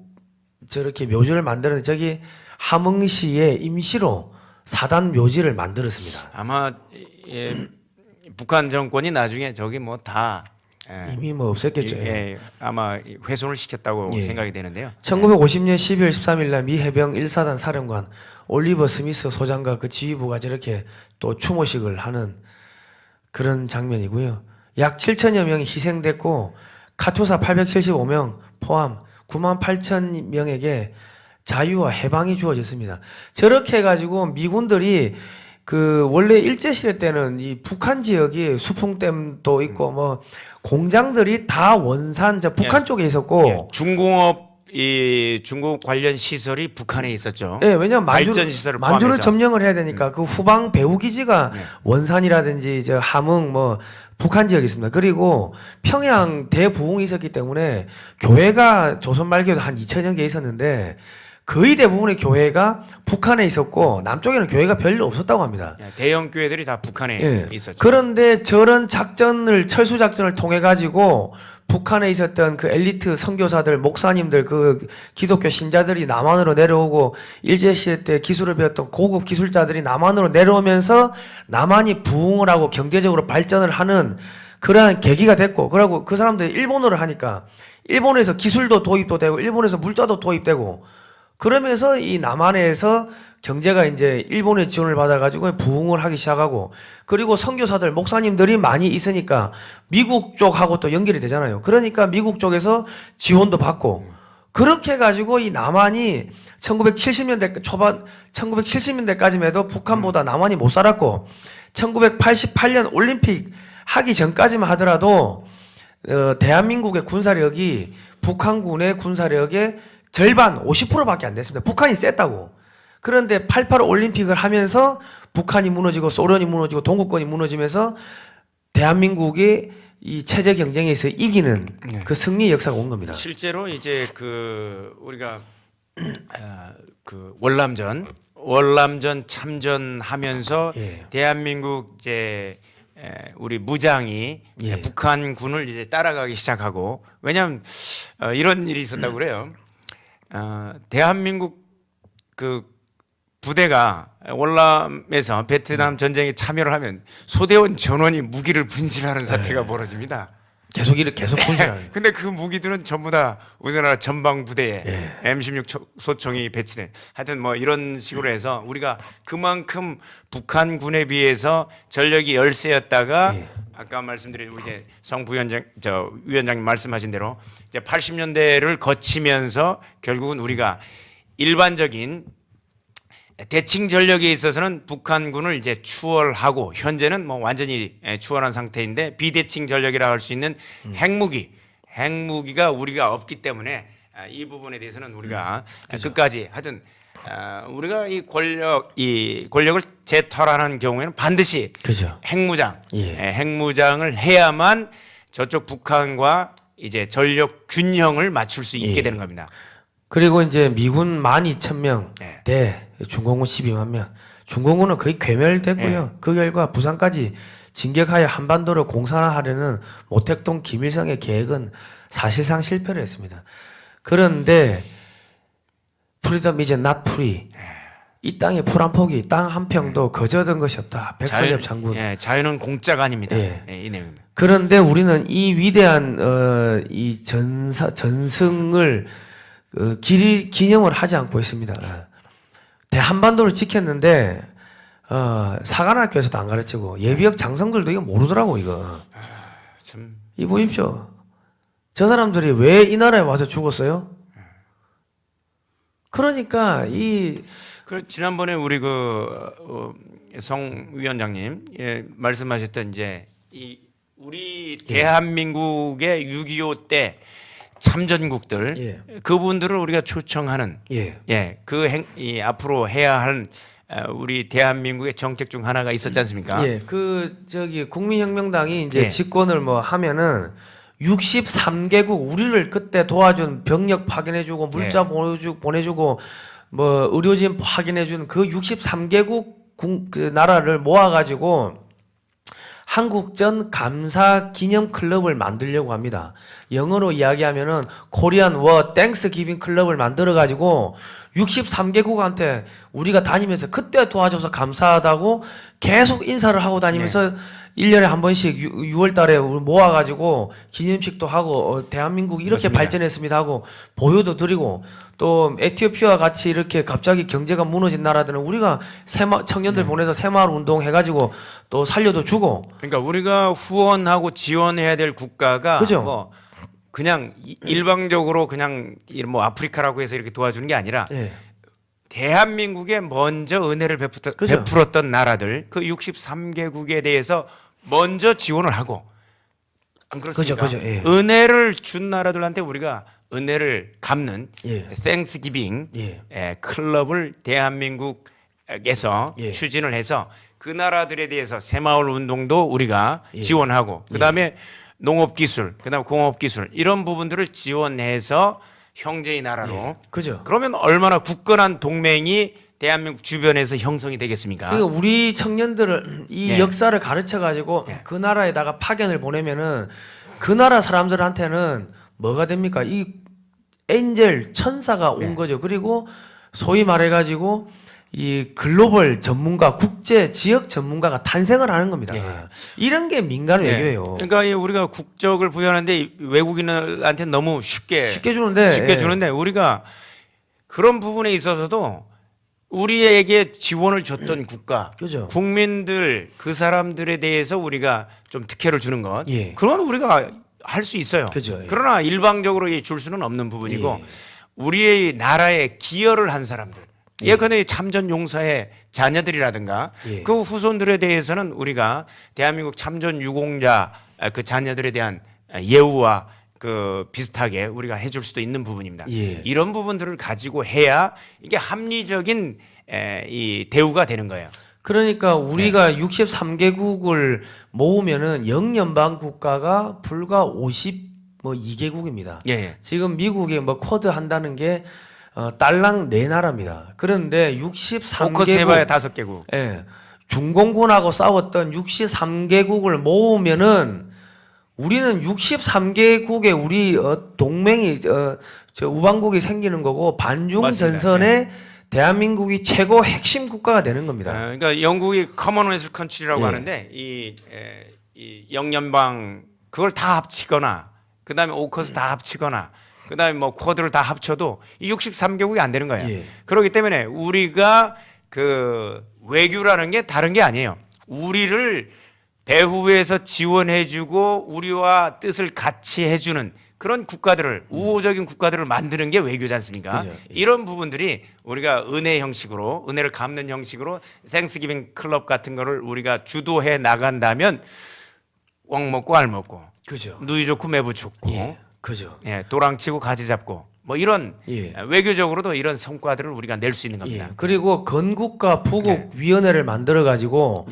저렇게 묘지를 만드는 저기 함흥시에 임시로 사단 묘지를 만들었습니다. 아마 북한 정권이 나중에 저기 뭐 다 이미 뭐 없었겠죠. 아마 훼손을 시켰다고 예. 생각이 되는데요. 1950년 12월 13일 날 미 해병 1사단 사령관 올리버 스미스 소장과 그 지휘부가 저렇게 또 추모식을 하는 그런 장면이고요. 약 7천여 명이 희생됐고 카투사 875명 포함 9만 8천 명에게 자유와 해방이 주어졌습니다. 저렇게 해가지고 미군들이 그 원래 일제시대 때는 이 북한 지역이 수풍댐도 있고 뭐 공장들이 다 원산 저 북한 쪽에 있었고 중국 관련 시설이 북한에 있었죠. 예, 왜냐면 발전 시설을 만주를 포함해서. 점령을 해야 되니까 그 후방 배후 기지가 원산이라든지 저 함흥 뭐 북한 지역이 있습니다. 그리고 평양 대부흥이 있었기 때문에 교회가 조선 말기에도 한 2,000여 개 있었는데 거의 대부분의 교회가 북한에 있었고 남쪽에는 교회가 별로 없었다고 합니다. 대형 교회들이 다 북한에 예. 있었죠. 그런데 저런 작전을 철수 작전을 통해 가지고 북한에 있었던 그 엘리트 선교사들, 목사님들, 그 기독교 신자들이 남한으로 내려오고 일제시대 때 기술을 배웠던 고급 기술자들이 남한으로 내려오면서 남한이 부흥을 하고 경제적으로 발전을 하는 그러한 계기가 됐고, 그러고 그 사람들이 일본어를 하니까 일본에서 기술도 도입도 되고 일본에서 물자도 도입되고 그러면서 이 남한에서 경제가 이제 일본의 지원을 받아가지고 부흥을 하기 시작하고, 그리고 선교사들, 목사님들이 많이 있으니까 미국 쪽하고 또 연결이 되잖아요. 그러니까 미국 쪽에서 지원도 받고, 그렇게 해가지고 이 남한이 1970년대 초반, 1970년대까지만 해도 북한보다 남한이 못 살았고, 1988년 올림픽 하기 전까지만 하더라도 대한민국의 군사력이 북한군의 군사력의 절반 50%밖에 안 됐습니다. 북한이 셌다고. 그런데 88 올림픽을 하면서 북한이 무너지고 소련이 무너지고 동구권이 무너지면서 대한민국이 이 체제 경쟁에서 이기는 그 승리 역사가 온 겁니다. 실제로 이제 그 우리가 그 월남전 참전하면서 예. 대한민국 이제 우리 무장이 예. 북한군을 이제 따라가기 시작하고, 왜냐하면 이런 일이 있었다고 그래요. 대한민국 그 부대가 월남에서 베트남 전쟁에 참여를 하면 소대원 전원이 무기를 분실하는 사태가 벌어집니다. 계속 분실하는. 근데 그 무기들은 전부 다 우리나라 전방 부대에 M16 소총이 배치된, 하여튼 뭐 이런 식으로 해서 우리가 그만큼 북한군에 비해서 전력이 열세였다가 아까 말씀드린 우리 이제 성 부위원장 위원장님 말씀하신 대로 이제 80년대를 거치면서 결국은 우리가 일반적인 대칭 전력에 있어서는 북한군을 이제 추월하고, 현재는 뭐 완전히 추월한 상태인데 비대칭 전력이라 할 수 있는 핵무기가 우리가 없기 때문에 이 부분에 대해서는 우리가 끝까지 하여튼 우리가 이 권력을 재탈환하는 경우에는 반드시 그죠. 핵무장을 해야만 저쪽 북한과 이제 전력 균형을 맞출 수 있게 되는 겁니다. 그리고 이제 미군 12,000명 네. 대 중공군 12만 명. 중공군은 거의 괴멸됐고요. 그 결과 부산까지 진격하여 한반도를 공산화하려는 모택동 김일성의 계획은 사실상 실패를 했습니다. 그런데 프리덤 이제 not free. 이 땅에 풀 한 폭이, 땅 한 평도 거저든 것이 없다. 백선엽 장군. 자유는 공짜가 아닙니다. 예. 이 내용입니다. 그런데 우리는 이 위대한 이 전승을 기념을 하지 않고 있습니다. 대한반도를 지켰는데 사관학교에서도 안 가르치고 예비역 장성들도 이거 모르더라고 이거. 참. 이 보십시오. 저 사람들이 왜 이 나라에 와서 죽었어요? 그러니까 그 지난번에 우리 성 위원장님 말씀하셨던 이제 우리 대한민국의 6.25 때 참전국들 그분들을 우리가 초청하는 앞으로 해야 할 우리 대한민국의 정책 중 하나가 있었지 않습니까? 국민혁명당이 이제 집권을 뭐 하면은 63개국 우리를 그때 도와준 병력 파견해주고 물자 보내주고 뭐 의료진 파견해준 그 63개국 그 나라를 모아가지고 한국전 감사 기념 클럽을 만들려고 합니다. 영어로 이야기하면은 코리안 워 땡스 기빙 클럽을 만들어 가지고 63개국한테 우리가 다니면서 그때 도와줘서 감사하다고 계속 인사를 하고 다니면서 1년에 한 번씩 6월 달에 모아 가지고 기념식도 하고 대한민국이 이렇게 맞습니다. 발전했습니다 하고 보여도 드리고, 또 에티오피아와 같이 이렇게 갑자기 경제가 무너진 나라들은 우리가 청년들 보내서 새마을 운동 해가지고 또 살려도 주고. 그러니까 우리가 후원하고 지원해야 될 국가가 그죠? 뭐 그냥 일방적으로 그냥 뭐 아프리카라고 해서 이렇게 도와주는 게 아니라 대한민국에 먼저 은혜를 베풀었던 나라들 그 63개국에 대해서 먼저 지원을 하고, 안 그렇습니까? 그죠. 은혜를 준 나라들한테 우리가 은혜를 갚는 땡스기빙 클럽을 대한민국에서 추진을 해서 그 나라들에 대해서 새마을 운동도 우리가 지원하고, 그다음에 농업기술, 그다음에 공업기술 이런 부분들을 지원해서 형제의 나라로 그죠. 그러면 얼마나 굳건한 동맹이 대한민국 주변에서 형성이 되겠습니까? 그러니까 우리 청년들을 이 역사를 가르쳐 가지고 그 나라에다가 파견을 보내면은 그 나라 사람들한테는 뭐가 됩니까? 이 엔젤 천사가 온 거죠. 그리고 소위 말해가지고 이 글로벌 전문가, 국제 지역 전문가가 탄생을 하는 겁니다. 이런 게 민간 외교예요. 그러니까 우리가 국적을 부여하는데 외국인들한테 너무 쉽게 주는데 우리가 그런 부분에 있어서도 우리에게 지원을 줬던 국가, 그죠. 국민들 그 사람들에 대해서 우리가 좀 특혜를 주는 것, 그건 우리가 할 수 있어요. 그죠. 그러나 일방적으로 줄 수는 없는 부분이고 우리의 나라에 기여를 한 사람들, 예컨대 참전 용사의 자녀들이라든가 그 후손들에 대해서는 우리가 대한민국 참전 유공자 그 자녀들에 대한 예우와 그 비슷하게 우리가 해줄 수도 있는 부분입니다. 이런 부분들을 가지고 해야 이게 합리적인 이 대우가 되는 거예요. 그러니까 우리가 63개국을 모으면은 영연방 국가가 불과 52개국입니다. 지금 미국이 뭐 쿼드 한다는 게 딸랑 4나라입니다. 그런데 63개국 오커스 해봐야 5개국. 중공군하고 싸웠던 63개국을 모으면은 우리는 63개국의 우리 동맹이 저 우방국이 생기는 거고 반중 전선에 대한민국이 최고 핵심 국가가 되는 겁니다. 그러니까 영국이 커먼웰스 컨트리라고 하는데 이 영연방 그걸 다 합치거나 그다음에 오커스 다 합치거나 그다음에 뭐 쿼드를 다 합쳐도 이 63개국이 안 되는 거예요. 그렇기 때문에 우리가 그 외교라는 게 다른 게 아니에요. 우리를 배후에서 지원해주고 우리와 뜻을 같이 해주는 그런 국가들을 우호적인 국가들을 만드는 게 외교지 않습니까? 이런 부분들이 우리가 은혜 형식으로 은혜를 갚는 형식으로 땡스기빙 클럽 같은 거를 우리가 주도해 나간다면 꿩 먹고 알 먹고 누이 좋고 매부 좋고 도랑치고 가지 잡고 뭐 이런 외교적으로도 이런 성과들을 우리가 낼 수 있는 겁니다. 그리고 건국과 부국 위원회를 만들어 가지고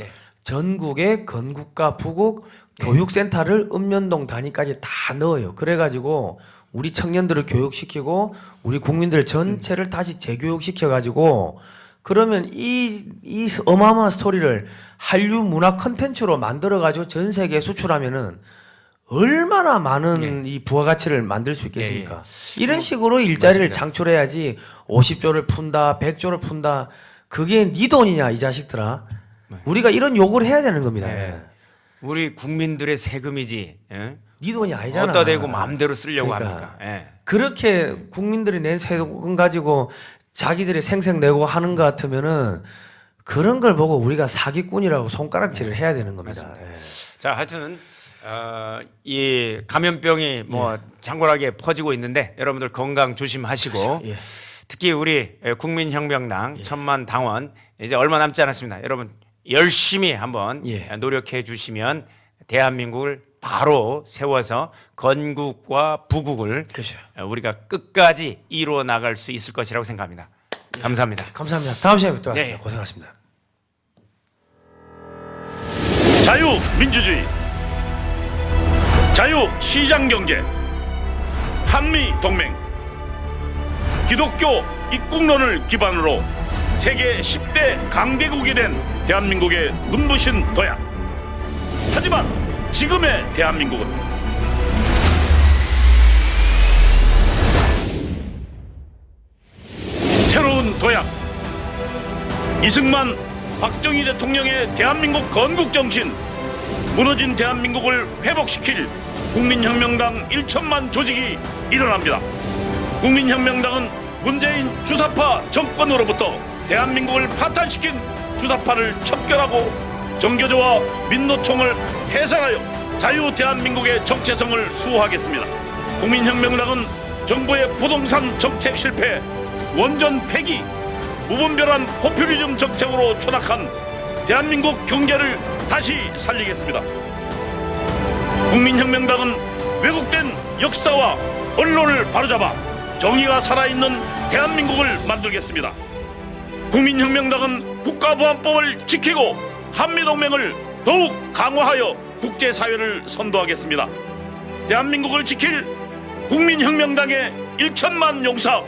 전국에 건국과 부국 교육센터를 읍면동 단위까지 다 넣어요. 그래가지고 우리 청년들을 교육시키고 우리 국민들 전체를 다시 재교육시켜가지고 그러면 이 어마어마한 스토리를 한류 문화 컨텐츠로 만들어가지고 전 세계에 수출하면은 얼마나 많은 이 부가가치를 만들 수 있겠습니까? 이런 식으로 일자리를 창출해야지 50조를 푼다, 100조를 푼다. 그게 네 돈이냐 이 자식들아. 우리가 이런 요구를 해야 되는 겁니다. 우리 국민들의 세금이지. 네 돈이 아니잖아. 어디다 대고 마음대로 쓰려고 합니까? 그렇게 국민들이 낸 세금 가지고 자기들이 생색 내고 하는 것 같으면은 그런 걸 보고 우리가 사기꾼이라고 손가락질을 해야 되는 겁니다. 자, 하여튼 이 감염병이 뭐 장골하게 퍼지고 있는데 여러분들 건강 조심하시고 특히 우리 국민혁명당 천만 당원 이제 얼마 남지 않았습니다. 여러분 열심히 한번 노력해 주시면 대한민국을 바로 세워서 건국과 부국을 우리가 끝까지 이루어 나갈 수 있을 것이라고 생각합니다. 감사합니다. 감사합니다. 다음 시간에 뵙도록 하겠습니다. 고생하셨습니다. 자유민주주의, 자유시장경제, 한미동맹, 기독교 입국론을 기반으로 세계 10대 강대국이 된 대한민국의 눈부신 도약. 하지만 지금의 대한민국은 새로운 도약, 이승만, 박정희 대통령의 대한민국 건국정신, 무너진 대한민국을 회복시킬 국민혁명당 1천만 조직이 일어납니다. 국민혁명당은 문재인 주사파 정권으로부터 대한민국을 파탄시킨 주사파를 척결하고 정교조와 민노총을 해산하여 자유 대한민국의 정체성을 수호하겠습니다. 국민혁명당은 정부의 부동산 정책 실패, 원전 폐기, 무분별한 포퓰리즘 정책으로 추락한 대한민국 경제를 다시 살리겠습니다. 국민혁명당은 왜곡된 역사와 언론을 바로잡아 정의가 살아있는 대한민국을 만들겠습니다. 국민혁명당은 국가보안법을 지키고 한미동맹을 더욱 강화하여 국제사회를 선도하겠습니다. 대한민국을 지킬 국민혁명당의 1천만 용사,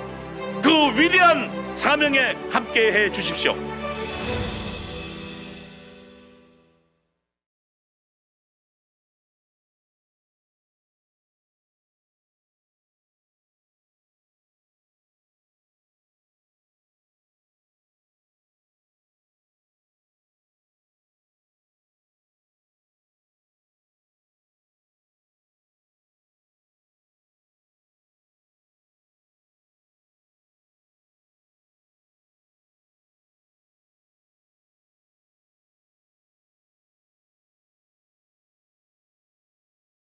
그 위대한 사명에 함께해 주십시오.